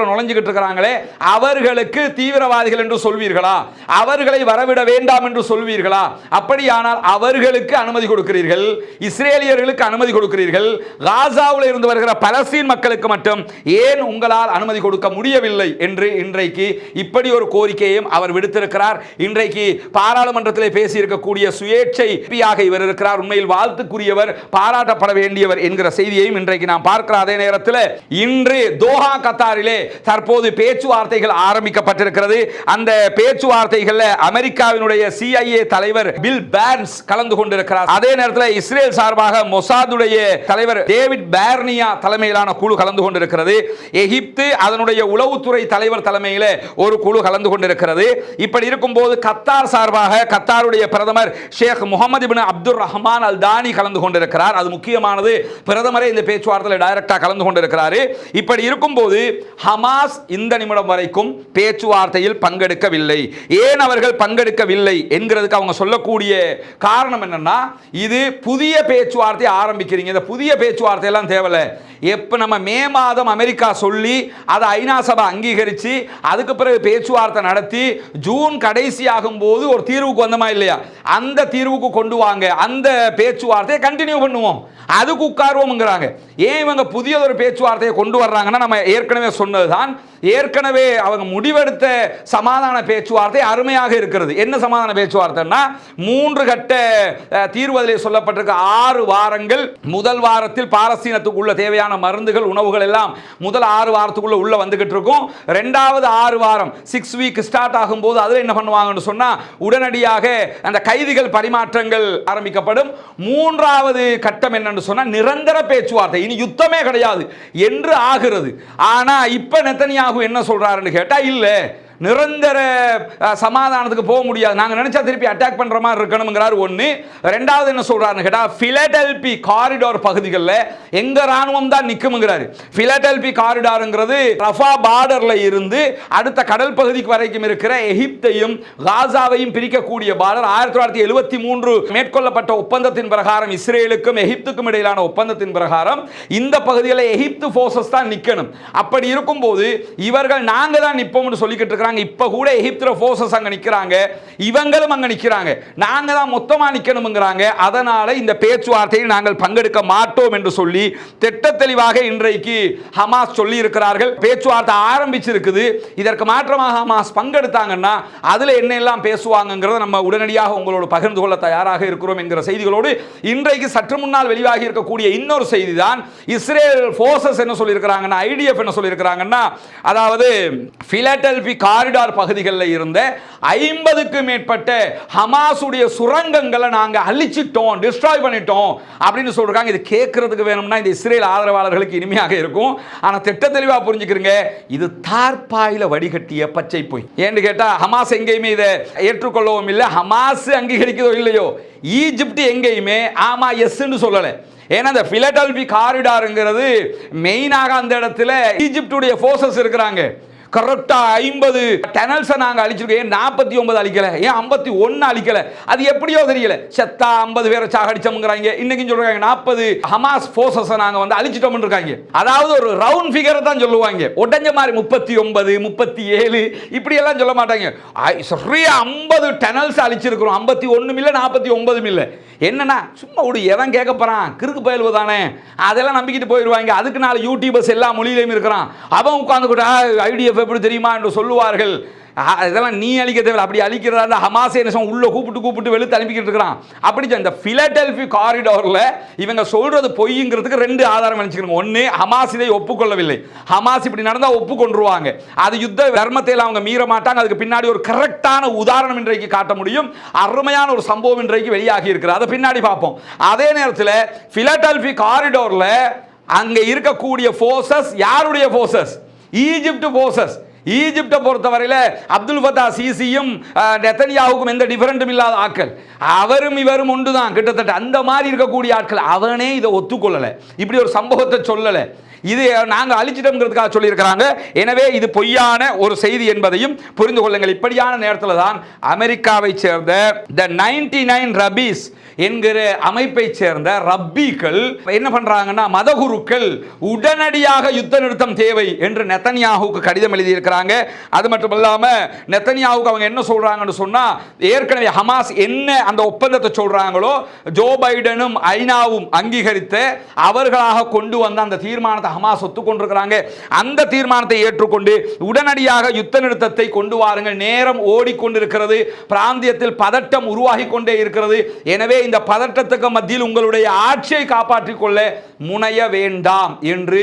நுழைஞ்சிட்டு இருக்காங்களே, அவர்களுக்கு தீவிரவாதிகள் என்று சொல்வீர்களா? அவர்களை வரவிட வேண்டாம் என்று சொல்வீர்களா? அப்படியானால் அவர்களுக்கு அனுமதி கொடுக்கிறீர்கள், இஸ்ரேலியர்களுக்கு அனுமதி கொடுக்கிறீர்கள், காசாவில் இருந்து வருகிற பலஸ்தீன் மக்களுக்கு மட்டும் ஏன் உங்களால் அனுமதி கொடுக்க முடியவில்லை என்று இன்றைக்கு இப்படி ஒரு கோரிக்கையும் அவர் விடுத்திருக்கிறார். இன்றைக்கு பாராளுமன்றத்தில் பேசி இருக்கக்கூடிய சுயேட்சையாக இவர் இருக்கிறார். உண்மையில் வாழ்த்துக்குரியவர், பாராட்டப்பட வேண்டியவர் என்கிற செய்தியையும் இன்றைக்கு நாம் பார்க்கிற அதே நேரத்தில் இன்று தோஹா கத்தாரிலே தற்போது பேச்சுவார்த்தைகள் ஆரம்பிக்கப்பட்டிருக்கிறது. அந்த பேச்சுவார்த்தைகளில் அமெரிக்காவினுடைய CIA தலைவர் பில் பேர்ன்ஸ் கலந்து கொண்டிருக்கிறார். அதே நேரத்தில் இஸ்ரேல் சார்பாக மொசாதுடைய தலைவர் டேவிட் பேர்னியா தலைமையிலான குழு கலந்து கொண்டிருக்கிறது. எகிப்து அதனுடைய உளவுத்துறை தலைவர் தலைமையில் ஒரு குழு கலந்து கொண்டிருக்கிறது. இப்படி இருக்கும்போது கத்தார் சார்பாக கத்தாருடைய பிரதமர் ஷேக் முகமது இப்னு அப்துல் ரஹ்மான் அல் தானி கலந்து கொண்டிருக்கிறார். அது முக்கியமானது. பிரதமரே இந்த பேச்சுவார்த்தையில் டைரக்டாக கலந்து கொண்டிருக்கிறார். இப்படி இருக்கும்போது ஹமாஸ் இந்த நிமிடம் வரைக்கும் பேச்சுவார்த்தையில் பங்கெடுக்கவில்லை. ஏன் அவர்கள் பங்கெடுக்கவில்லை என்கிறதுக்கு அவங்க சொல்லக்கூடிய காரணம் என்னன்னா, இது புதிய பேச்சுவார்த்தை ஆரம்பிக்கிறீங்க, இந்த புதிய பேச்சுவார்த்தை எல்லாம் தேவையில்லை. எப்ப நம்ம மே மாதம் அமெரிக்கா சொல்லி அதை ஐநா சபை அங்கீகரிச்சு அதுக்கு பிறகு பேச்சுவார்த்தை நடத்தி ஜூன் கடைசி ஆகும் போது ஒரு தீர்வுக்கு வந்தமா இல்லையா, அந்த தீர்வுக்கு கொண்டு வாங்க, அந்த பேச்சுவார்த்தையை கண்டினியூ பண்ணுவோம், அதுக்கு உட்காருவோம்ங்கிறாங்க. ஏன் இவங்க புதிய ஒரு பேச்சுவார்த்தையை கொண்டு வர்றாங்கன்னா, நம்ம ஏற்கனவே சொன்னதுதான், ஏற்கனவே அவங்க முடிவெடுத்த சமாதான பேச்சுவார்த்தை அருமையாக இருக்கிறது. என்ன சமாதான பேச்சுவார்த்தைன்னா, 3 கட்ட தீர்வதிலே சொல்லப்பட்டிருக்க 6 வாரங்கள். முதல் வாரத்தில் பாலஸ்தீனத்துக்கு உள்ள தேவையான மருந்துகள், உணவுகள் எல்லாம் முதல் 6 வாரத்துக்குள்ள உள்ள வந்துகிட்டு இருக்கும். 2வது 6 வாரம் 6 வீக் ஸ்டார்ட் ஆகும் போது அதில் என்ன பண்ணுவாங்கன்னு சொன்னா, உடனடியாக அந்த கைதிகள் பரிமாற்றங்கள் ஆரம்பிக்கப்படும். 3வது கட்டம் என்னன்னு சொன்னா, நிரந்தர பேச்சுவார்த்தை, இனி யுத்தமே கிடையாது என்று ஆகிறது. ஆனா இப்ப நெத்தனியாகு என்ன சொல்றாருன்னு கேட்டா, இல்ல நிரந்தர சமாதானத்துக்கு போக முடியாது, நாங்க நினைச்சா திருப்பி அட்டாக் பண்ற மாதிரி இருக்கணும்ங்கறார். ஒன்னு. ரெண்டாவது என்ன சொல்றாருன்னு கேட்டா, பிலடெல்பி காரிடார் பகுதிகளில் எங்க ராணுவம் தான் நிக்கும்ங்கறாரு. பிலடெல்பி காரிடார்ங்கிறது ரஃபா பார்டர்ல இருந்து அடுத்த கடல் பகுதிக்கு வரைக்கும் இருக்கிற எகிப்தையும் காசாவையும் பிரிக்கக்கூடிய பார்டர். 1973 மேற்கொள்ளப்பட்ட ஒப்பந்தத்தின் பிரகாரம், இஸ்ரேலுக்கும் எகிப்துக்கும் இடையிலான ஒப்பந்தத்தின் பிரகாரம் இந்த பகுதியில் எகிப்து போர்சஸ் தான் நிக்கணும். அப்படி இருக்கும்போது இவர்கள் நாங்க தான் நிப்போம்னு சொல்லிக்கிட்டு இருக்கிறாங்க. சொல்றாங்க, இப்ப கூட எகிப்துல ஃபோர்ஸஸ் அங்க நிக்கிறாங்க, இவங்களும் அங்க நிக்கிறாங்க, நாங்க தான் மொத்தமா நிக்கணும்ங்கறாங்க. அதனால இந்த பேச்சுவார்த்தையில் நாங்கள் பங்கெடுக்க மாட்டோம் என்று சொல்லி திட்ட தெளிவாக இன்றைக்கு ஹமாஸ் சொல்லி இருக்கிறார்கள். பேச்சுவார்த்தை ஆரம்பிச்சிருக்குது. இதற்கு மாற்றமாக ஹமாஸ் பங்கெடுத்தாங்கன்னா அதுல என்ன எல்லாம் பேசுவாங்கங்கறத நம்ம உடனடியாக உங்களோடு பகிர்ந்து கொள்ள தயாராக இருக்கிறோம் என்கிற செய்திகளோடு இன்றைக்கு சற்று முன்னால் வெளியாகி இருக்கக்கூடிய இன்னொரு செய்தி தான் இஸ்ரேல் ஃபோர்ஸஸ் என்ன சொல்லி இருக்கிறாங்கன்னா, ஐடிஎஃப் என்ன சொல்லி இருக்கிறாங்கன்னா, அதாவது பிலடெல்பி காரிடார் பகுதிகளில் இருந்த 50க்கு மேற்பட்ட ஹமாஸுடைய சுரங்கங்களை நாங்க அழிச்சிட்டோம், டிஸ்ட்ராய் பண்ணிட்டோம் அப்படின்னு சொல்றாங்க. இது கேட்கறதுக்கு வேணும்னா இந்த இஸ்ரேல் ஆதரவாளர்களுக்கு இனிமையாக இருக்கும். ஆனா திட்ட தெளிவா புரிஞ்சுக்கிறீங்க, இது தார்பாயில வடிகட்டிய பச்சை பொய். ஏன்னு கேட்டா ஹமாஸ் எங்கேயுமே இதை ஏற்றுக்கொள்ளவும் இல்லை, ஹமாஸ் அங்கீகரிக்கிறதோ இல்லையோ, ஈஜிப்ட் எங்கேயுமே ஆமா எஸ்ன்னு சொல்லலை. ஏன்னா இந்த பிலடெல்பி காரிடாருங்கிறது மெயினாக அந்த இடத்துல ஈஜிப்டுடைய ஃபோர்ஸஸ் இருக்கிறாங்க. கரெக்டா 50 டனல்ஸை நாங்கள் அழிச்சிருக்கோம். ஏன் 49 அழிக்கல, ஏன் 51 அழிக்கல, அது எப்படியோ தெரியல. செத்தா 50 பேரை சாகடிச்சோம்ங்கறாங்க. இன்னைக்கு சொல்றாங்க 40 ஹமாஸ் ஃபோர்ஸஸ் நாங்கள் வந்து அழிச்சிட்டோம்னு இருக்காங்க. அதாவது ஒரு ரவுண்ட் ஃபிகரை தான் சொல்லுவாங்க, உடஞ்ச மாதிரி 39 37 இப்படி எல்லாம் சொல்ல மாட்டாங்க. சரியா 50 டனல்ஸ் அழிச்சிருக்கிறோம், 51 இல்ல 49 இல்ல. என்னன்னா சும்மா ஒரு எவன் கேட்க போறான், கிறுக்கு பயல்வு தானே, அதெல்லாம் நம்பிக்கிட்டு போயிடுவாங்க. அதுக்கு நாலு யூடியூபர்ஸ் எல்லா மொழியிலையும் இருக்கிறான், அவன் உட்கார்ந்துக்கிட்டா ஐடிஎஃப் எப்படி தெரியுமா என்று சொல்லுவார்கள். இதெல்லாம் நீ அழிக்க தேவை, அப்படி அழிக்கிறதா ஹமாஸ் என்ன உள்ள கூப்பிட்டு வெளுத்து அனுப்பிக்கிட்டு இருக்கிறான். அப்படி இந்த பிலடெல்பி காரிடார்ல இவங்க சொல்றது பொய்ங்கிறதுக்கு 2 ஆதாரம் நினைச்சுக்கணும். ஒன்னு, ஹமாஸ் இதை ஒப்புக்கொள்ளவில்லை, ஹமாஸ் இப்படி நடந்தா ஒப்புக்கொண்டுருவாங்க, அது யுத்த தர்மத்தை அவங்க மீற மாட்டாங்க. அதுக்கு பின்னாடி ஒரு கரெக்டான உதாரணம் இன்றைக்கு காட்ட முடியும். அருமையான ஒரு சம்பவம் இன்றைக்கு வெளியாகி இருக்கிறது, அதை பின்னாடி பார்ப்போம். அதே நேரத்தில் பிலடெல்பி காரிடார்ல அங்க இருக்கக்கூடிய ஃபோர்ஸஸ் யாருடைய ஃபோர்ஸஸ்? Egypt forces. ஈஜிப்டை பொறுத்தவரையில் அப்துல் ஃபத்தா சிசியும் நெத்தன்யாவுக்கும் எந்த டிஃபரெண்ட்டும் இல்லாத ஆட்கள், அவரும் இவரும் ஒன்று தான் கிட்டத்தட்ட, அந்த மாதிரி இருக்கக்கூடிய ஆட்கள். அவனே இதை ஒத்துக்கொள்ளலை, இப்படி ஒரு சம்பவத்தை சொல்லலை, இது நாங்கள் அழிச்சிட்டோம்ங்கிறதுக்காக சொல்லியிருக்கிறாங்க. எனவே இது பொய்யான ஒரு செய்தி என்பதையும் புரிந்து கொள்ளுங்கள். இப்படியான நேரத்தில் தான் அமெரிக்காவை சேர்ந்த த 99 ரபீஸ் என்கிற அமைப்பை சேர்ந்த ரப்பிகள் என்ன பண்றாங்கன்னா, மதகுருக்கள் உடனடியாக யுத்த நிறுத்தம் தேவை என்று நெத்தன்யாஹுக்கு கடிதம் எழுதியிருக்கிறாங்க. அது மட்டும் இல்லாம நெத்தன்யாஹுக்கு அவங்க என்ன சொல்றாங்கன்னு சொன்னா, ஏற்கனவே ஹமாஸ் என்ன அந்த ஒப்பந்தத்தை சொல்றாங்களோ, ஜோ பைடனும் ஐநாவும் அங்கீகரித்த அவர்களாக கொண்டு வந்த அந்த தீர்மானத்தை ஹமாஸ் ஒத்துக்கொண்டிருக்கிறாங்க. அந்த தீர்மானத்தை ஏற்றுக்கொண்டு உடனடியாக யுத்த நிறுத்தத்தை கொண்டு வாருங்கள், நேரம் ஓடிக்கொண்டிருக்கிறது, பிராந்தியத்தில் பதட்டம் உருவாகி கொண்டே இருக்கிறது. எனவே இந்த பதட்டத்துக்கு மத்தியில் உங்களுடைய ஆட்சியை காப்பாற்றிக் கொள்ள முனைய வேண்டாம் என்று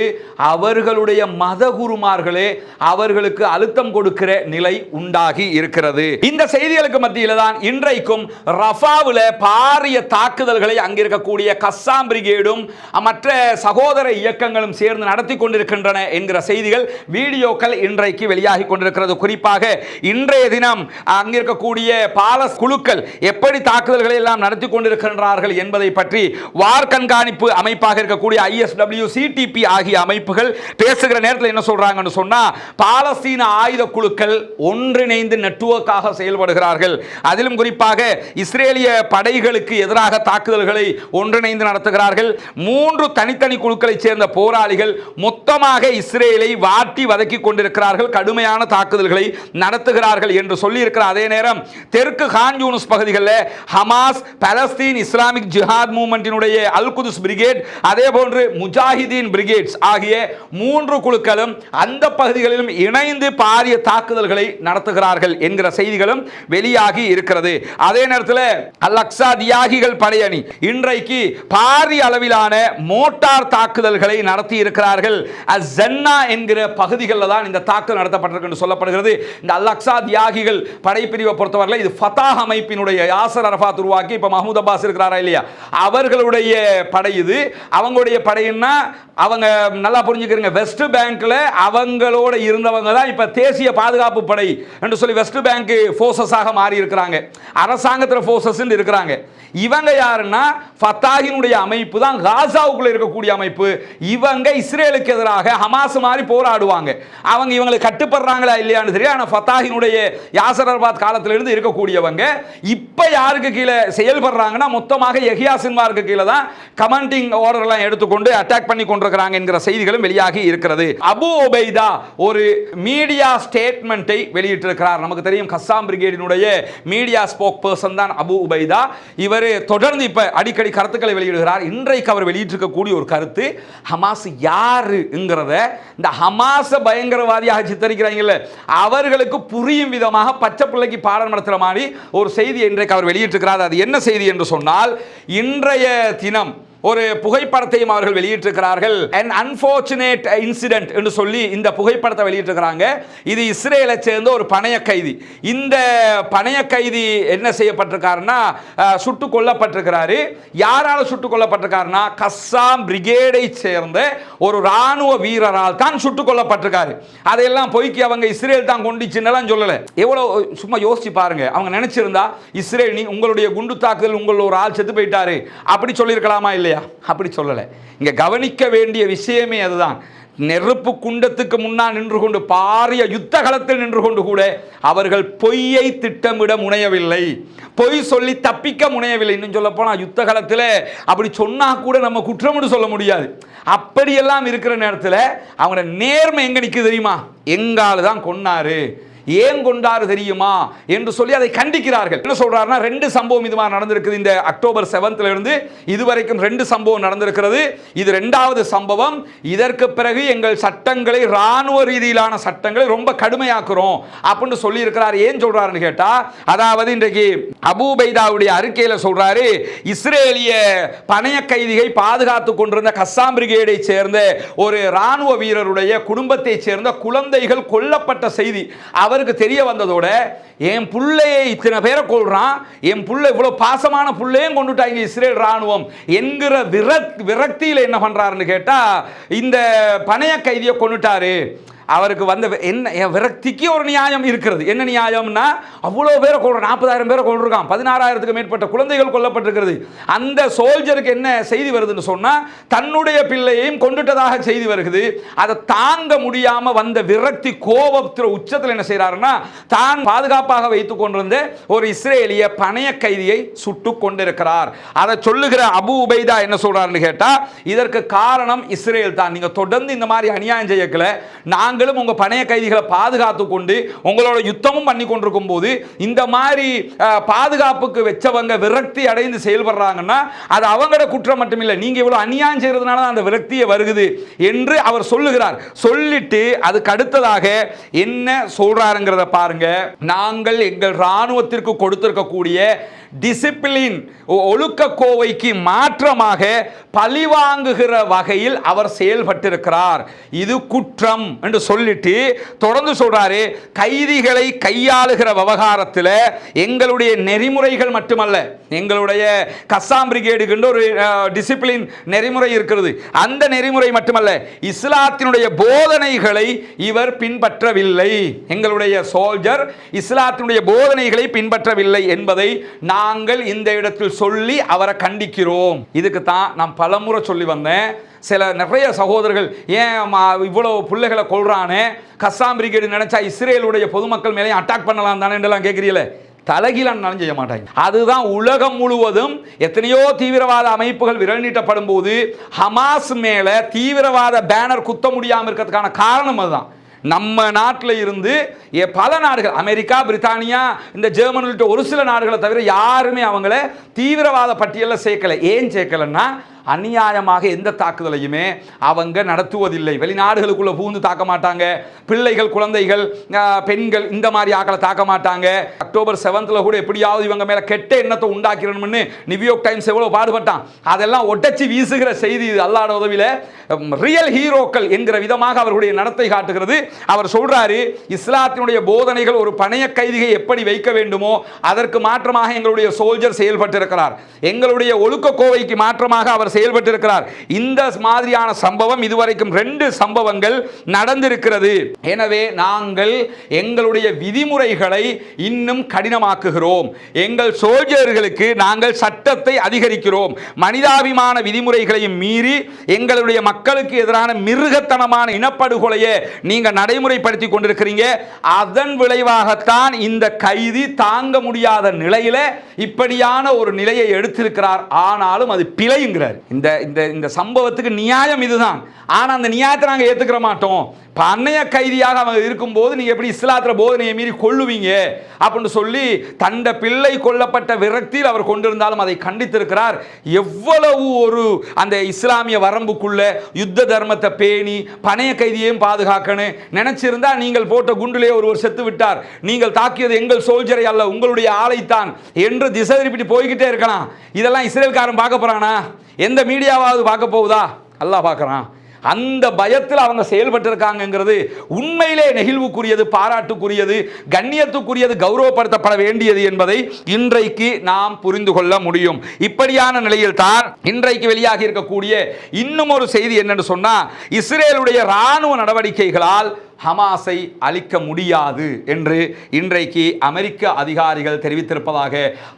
அவர்களுடைய மதகுருமார்களே அவர்களுக்கு அழுத்தம் கொடுக்கிற நிலை உண்டாகி இருக்கிறது. இந்த செய்திகளுக்கு மத்தியில் தான் இன்றைக்கும் ரஃபாவில் பாரிய தாக்குதல்களை அங்கிருக்கக்கூடிய கஸ்ஸாம் பிரிகேடும் மற்ற சகோதர இயக்கங்களும் சேர்ந்து நடத்தி கொண்டிருக்கின்றன என்கிற செய்திகள், வீடியோக்கள் இன்றைக்கு வெளியாகி கொண்டிருக்கிறது. குறிப்பாக இன்றைய தினம் அங்கிருக்கக்கூடிய பாலஸ் குழுக்கள் எப்படி தாக்குதல்களை எல்லாம் நடத்தி கொண்டிருக்கின்றார்கள் என்பதை பற்றி வார் கண்காணிப்பு அமைப்பாக இருக்கக்கூடிய ISW, CTP ஆகிய அமைப்புகள் பேசுகிற நேரத்தில் என்ன சொல்றாங்கன்னு சொன்னா, பாலஸ்தீன ஆயுத குழுக்கள் ஒன்றிணைந்து நெட்வொர்க்காக செயல்படுகிறார்கள். அதிலும் குறிப்பாக இஸ்ரேலிய படைகளுக்கு எதிராக தாக்குதல்களை ஒன்றிணைந்து நடத்துகிறார்கள். 3 தனித்தனி குழுக்களை சேர்ந்த போராளிகள் மொத்தமாக இஸ்ரேலை வாட்டி வதக்கி கொண்டிருக்கிறார்கள், கடுமையான தாக்குதல்களை நடத்துகிறார்கள் என்று சொல்லி இருக்கிற அதே நேரம் தெற்கு கான் யூனிஸ் பகுதிகளில் ஹமாஸ், பாலஸ்தீன் இஸ்லாமிக் ஜிஹாத் மூவ்மெண்டினுடைய அல் குதுஸ் பிரிகேட், அதே போன்று முஜாஹிதீன் பிரிகேட்ஸ் ஆகிய 3 குழுக்களும் அந்த பகுதிகளிலும் இணைந்து பாரிய தாக்குதல்களை நடத்துகிறார்கள் என்கிற செய்திகளும் வெளியாகி இருக்கிறது. அதே நேரத்தில் அல் அக்ஸா தியாகிகள் படையணி இன்றைக்கு பாரிய அளவிலான மோட்டார் தாக்குதல்களை நடத்தி இருக்கிறார்கள். அஸ்ஸன்னா என்கிற பகுதிகளில் தான் இந்த தாக்குதல் நடத்தப்பட்டிருக்கு என்று சொல்லப்படுகிறது. இந்த அல் அக்ஸா தியாகிகள் படைப்பிரிவை பொறுத்தவரை இது ஃபதாஹ் அமைப்பினுடைய யாசர் அரஃபாத் உருவாக்கி இப்ப மஹ்மூத் அப்பாஸ் இருக்கிறாரா இல்லையா, அவர்களுடைய படை இது. அவங்களுடைய படையின்னா அவங்க நல்லா புரிஞ்சுக்கிறீங்க, வெஸ்ட் பேங்க்ல அவங்களோட இருந்தவங்க தான் இப்ப தேசிய பாதுகாப்பு படை என்று சொல்லி வெஸ்ட் பேங்க் ஃபோர்ஸஸாக மாறி இருக்கிறாங்க, அரசாங்கத்தில் ஃபோர்ஸஸ் இருக்கிறாங்க. இவங்க யாருன்னா ஃபத்தாஹினுடைய அமைப்பு தான் காசாவுக்குள்ள இருக்கக்கூடிய அமைப்பு. இவங்க இஸ்ரேலுக்கு எதிராக ஹமாஸ் மாதிரி போராடுவாங்க. அவங்க இவங்களுக்கு கட்டுப்படுறாங்களா இல்லையான்னு தெரியும். ஆனால் ஃபத்தாஹினுடைய யாசர் அரஃபாத் காலத்திலிருந்து இருக்கக்கூடியவங்க இப்போ யாருக்கு கீழே செயல்படுறாங்கன்னா மொத்தமாக யஹ்யா சின்வாருக்கு கீழே தான் கமாண்டிங் ஆர்டர்லாம் எடுத்துக்கொண்டு அட்டாக் பண்ணி கொண்டு கொண்டிருக்கிறாங்க என்கிற செய்திகளும் வெளியாகி இருக்கிறது. அபு உபைதா ஒரு மீடியா ஸ்டேட்மெண்ட்டை வெளியிட்டிருக்கிறார். நமக்கு தெரியும் கஸ்ஸாம் பிரிகேடினுடைய மீடியா ஸ்போக் பர்சன் தான் அபு உபைதா. இவர் தொடர்ந்து இப்ப அடிக்கடி கருத்துக்களை வெளியிடுகிறார். இன்றைக்கு அவர் வெளியிட்டிருக்கக்கூடிய ஒரு கருத்து, ஹமாஸ் யாருங்கிறத இந்த ஹமாஸ பயங்கரவாதியாக சித்தரிக்கிறாங்கல்ல அவர்களுக்கு புரியும் விதமாக பச்சை பிள்ளைக்கு பாடம் நடத்துற மாதிரி ஒரு செய்தி இன்றைக்கு அவர் வெளியிட்டிருக்கிறார். அது என்ன செய்தி என்று சொன்னால், இன்றைய தினம் ஒரு புகைப்படத்தையும் அவர்கள் வெளியிட்டிருக்கிறார்கள். an unfortunate incident என்று சொல்லி இந்த புகைப்படத்தை வெளியிட்டிருக்கிறாங்க. இது இஸ்ரேலை சேர்ந்த ஒரு பணைய கைதி. இந்த பணைய கைதி என்ன செய்யப்பட்டிருக்காருன்னா சுட்டுக் கொல்லப்பட்டிருக்கிறாரு. யாரால சுட்டுக் கொல்லப்பட்டிருக்காருன்னா கஸ்ஸாம் பிரிகேடை சேர்ந்த ஒரு ராணுவ வீரரால் தான் சுட்டுக் கொல்லப்பட்டிருக்காரு. அதையெல்லாம் பொய்க்கு அவங்க இஸ்ரேல் தான் கொண்டுச்சுன்னெல்லாம் சொல்லல. எவ்வளவு சும்மா யோசிச்சு பாருங்க. அவங்க நினைச்சிருந்தா இஸ்ரேல் உங்களுடைய குண்டு தாக்குதல் உங்கள ஒரு ஆள் செத்து போயிட்டாரு அப்படி சொல்லியிருக்கலாமா இல்லையா? அப்படி சொல்லல. இங்க கவனிக்க வேண்டிய விஷயமே அதுதான். நெருப்பு குண்டத்துக்கு முன்னால் நின்று கொண்டு பாரிய யுத்த களத்தில் நின்று கொண்டு கூட அவர்கள் பொய்யை திட்டமிட முனையவில்லை, பொய் சொல்லி தப்பிக்க முனையவில்லை. இன்னும் சொல்ல போனா யுத்த களத்தில் அப்படி சொன்னா கூட நம்ம குற்றம்னு சொல்ல முடியாது. அப்படியெல்லாம் இருக்கிற நேரத்தில் அவங்க நேர்மை எங்க நிற்குது தெரியுமா? எங்கால தான் கொன்னாரு, ஏன் கொண்டாரு தெரியுமா என்று சொல்லி அதை கண்டிக்கிறார்கள். என்ன சொல்றாருன்னா, 2 சம்பவம் இது மாதிரி நடந்திருக்குது. இந்த அக்டோபர் 7th இருந்து இதுவரைக்கும் 2 சம்பவம் நடந்திருக்கிறது. இது 2வது சம்பவம். இதற்கு பிறகு எங்கள் சட்டங்களை ராணுவ ரீதியிலான சட்டங்களை ரொம்ப கடுமையாக்குறோம் அப்படின்னு சொல்லி இருக்கிறார். ஏன் சொல்றாருன்னு கேட்டா, அதாவது இன்றைக்கு அபு உபைதாவுடைய அறிக்கையில சொல்றாரு, இஸ்ரேலிய பணைய கைதியை பாதுகாத்து கொண்டிருந்த கஸ்ஸாம் பிரிகேடை சேர்ந்த ஒரு ராணுவ வீரருடைய குடும்பத்தை சேர்ந்த குழந்தைகள் கொல்லப்பட்ட செய்தி அவருக்கு தெரிய வந்ததோட, என் புள்ளையை இத்தனை பேரை கொள்றான், என் புள்ளை இவ்வளவு பாசமான புள்ளையும் கொண்டுட்டாங்க இஸ்ரேல் ராணுவம் என்கிற விரக்தியில் என்ன பண்றாருன்னு கேட்டா, இந்த பணைய கைதியை கொண்டுட்டாரு. அவருக்கு வந்த என்ன விரக்திக்கு ஒரு நியாயம் இருக்கிறது. என்ன நியாயம்னா, அவ்வளோ பேரை கொள்ற 40,000 பேரை கொண்டிருக்கான், 16,000க்கு மேற்பட்ட குழந்தைகள் கொல்லப்பட்டிருக்கிறது. அந்த சோல்ஜருக்கு என்ன செய்தி வருதுன்னு சொன்னா, தன்னுடைய பிள்ளையையும் கொண்டுட்டதாக செய்தி வருகிறது. அதை தாங்க முடியாம வந்த விரக்தி கோபத்தின் உச்சத்தில் என்ன செய்யறாருன்னா, தான் பாதுகாப்பாக வைத்துக் கொண்டிருந்த ஒரு இஸ்ரேலிய பணைய கைதியை சுட்டு கொண்டிருக்கிறார். அதை சொல்லுகிற அபு உபைதா என்ன சொல்றாருன்னு கேட்டா, இதற்கு காரணம் இஸ்ரேல் தான். நீங்க தொடர்ந்து இந்த மாதிரி அநியாயம் செய்யக்கல, நாங்களும் உங்க பணைய கைதிகளை பாதுகாத்து கொண்டு உங்களோட யுத்தமும் பண்ணி கொண்டிருக்கும் போது இந்த மாதிரி பாதுகாப்புக்கு வச்சவங்க விரக்தி அடைந்து செயல்படுறாங்கன்னா அது அவங்களோட குற்றம் மட்டும் இல்லை, நீங்க இவ்வளவு அநியாயம் செய்யறதுனால அந்த விரக்தியை வருகுது என்று அவர் சொல்லுகிறார். சொல்லிட்டு அதுக்கு அடுத்ததாக என்ன சொல்றாருங்கிறத பாருங்க. நாங்கள் எங்கள் ராணுவத்திற்கு கொடுத்திருக்கக்கூடிய டிசிப்ளின் ஒழுக்க கோவைக்கு மாற்றமாக பழிவாங்குகிற வகையில் அவர் செயல்பட்டிருக்கிறார், இது குற்றம் என்று சொல்லிட்டு தொடர்ந்து சொல்றாரு, கைதிகளை கையாளுகிற விவகாரத்தில் எங்களுடைய நெறிமுறைகள் மட்டுமல்ல, எங்களுடைய கஸ்ஸாம் பிரிகேடுக்கு ஒரு டிசிப்ளின் நெறிமுறை இருக்கிறது, அந்த நெறிமுறை மட்டுமல்ல, இஸ்லாத்தினுடைய போதனைகளை இவர் பின்பற்றவில்லை, எங்களுடைய சோல்ஜர் இஸ்லாத்தினுடைய போதனைகளை பின்பற்றவில்லை என்பதை நாங்கள் இந்த இடத்தில் சொல்லி அவரை கண்டிக்கிறோம். இதுக்கு தான் நான் பலமுறை சொல்லி வந்தேன். சில நிறைய சகோதரர்கள் ஏன் இவ்வளவு பிள்ளைகளை கொள்றானே, கஸ்ஸாம் பிரிகேடு நினைச்சா இஸ்ரேலுடைய பொதுமக்கள் மேலே அட்டாக் பண்ணலாம் தானே என்றெல்லாம் கேட்கிறீங்களே, தலைகீழான செய்ய மாட்டாங்க. அதுதான் உலகம் முழுவதும் எத்தனையோ தீவிரவாத அமைப்புகள் விரல் நீட்டப்படும் போது ஹமாஸ் மேல தீவிரவாத பேனர் குத்த முடியாமல் இருக்கிறதுக்கான காரணம் அதுதான். நம்ம நாட்டில் இருந்து பல நாடுகள், அமெரிக்கா, பிரித்தானியா, இந்த ஜெர்மன் உள்ளிட்ட ஒரு சில நாடுகளை தவிர யாருமே அவங்கள தீவிரவாத பட்டியலில் சேர்க்கலை. ஏன் சேர்க்கலைன்னா, அநியாயமாக எந்த தாக்குதலையுமே அவங்க நடத்துவதில்லை. வெளிநாடுகளுக்குள்ள பூந்து தாக்க மாட்டாங்க, பிள்ளைகள், குழந்தைகள், பெண்கள் இந்த மாதிரி ஆக்களை தாக்க மாட்டாங்க. அக்டோபர் 7th கூட எப்படியாவது இவங்க மேல கெட்ட எண்ணத்தை உண்டாக்கிறணும்னு நியூயார்க் டைம்ஸ் எவ்வளவு பாடுபட்டான். அதெல்லாம் ஒட்டச்சி வீசுகிற செய்தி அல்லாஹ்வுடைய உதவியில ரியல் ஹீரோக்கள் என்கிற விதமாக அவருடைய நடத்தை காட்டுகிறது. அவர் சொல்றாரு, இஸ்லாத்தினுடைய போதனைகள் ஒரு பணைய கைதியை எப்படி வைக்க வேண்டுமோ அதற்கு மாற்றமாக எங்களுடைய சோல்ஜர் செயல்பட்டிருக்கிறார், எங்களுடைய ஒழுக்க கோவைக்கு மாற்றமாக அவர் செயல்பட்டிருக்கிறார். இந்த மாதிரியான சம்பவம் இதுவரைக்கும் 2 சம்பவங்கள் நடந்திருக்கிறது. எனவே நாங்கள் எங்களுடைய விதிமுறைகளை இன்னும் கடினமாக்குகிறோம், எங்கள் சோல்ஜர்களுக்கு நாங்கள் சட்டத்தை அதிகரிக்கிறோம், மனிதாபிமான விதிமுறைகளையும் மீறி எங்களுடைய மக்களுக்கு எதிரான மிருகத்தனமான இனப்படுகொலையை நீங்க நடைமுறைப்படுத்தி கொண்டிருக்கிறீங்க. அதன் விளைவாகத்தான் இந்த கைதி தாங்க முடியாத நிலையில இப்படியான ஒரு நிலையை எடுத்திருக்கிறார். ஆனாலும் அது பிழைங்கிறார். இந்த இந்த இந்த சம்பவத்துக்கு நியாயம் இதுதான். ஆனால் அந்த நியாயத்தை நாங்கள் ஏற்றுக்கிற மாட்டோம். இப்போ அன்னைய கைதியாக அவங்க இருக்கும்போது நீங்கள் எப்படி இஸ்லாத்தில் போதனையை மீறி கொள்ளுவீங்க அப்படின்னு சொல்லி தண்ட பிள்ளை கொல்லப்பட்ட விரக்தியில் அவர் கொண்டிருந்தாலும் அதை கண்டித்திருக்கிறார். எவ்வளவு ஒரு அந்த இஸ்லாமிய வரம்புக்குள்ள யுத்த தர்மத்தை பேணி பணைய கைதியையும் பாதுகாக்கணும் நினைச்சிருந்தா நீங்கள் போட்ட குண்டிலே ஒருவர் செத்து விட்டார், நீங்கள் தாக்கியது எங்கள் சோல்ஜரை அல்ல உங்களுடைய ஆளைத்தான் என்று திசை திருப்பிட்டு போய்கிட்டே இருக்கலாம். இதெல்லாம் இஸ்ரேல்காரன் பார்க்க போறானா? எந்த மீடியாவாவது பார்க்க போகுதா? அல்லாஹ் பார்க்கறான். அந்த பயத்தில் அவங்க செயல்பட்டிருக்காங்கிறது உண்மையிலே நெகிழ்வுக்குரியது, பாராட்டுக்குரியது, கண்ணியத்துக்குரியது, கௌரவப்படுத்தப்பட வேண்டியது என்பதை இன்றைக்கு நாம் புரிந்து கொள்ள முடியும். இப்படியான நிலையில் தான் இன்றைக்கு வெளியாகி இருக்கக்கூடிய இன்னும் ஒரு செய்தி என்னன்னு சொன்னா, இஸ்ரேலுடைய ராணுவ நடவடிக்கைகளால் ஹமாஸை அழிக்க முடியாது என்று இன்றைக்கு அமெரிக்க அதிகாரிகள் தெரிவித்திருப்பதாக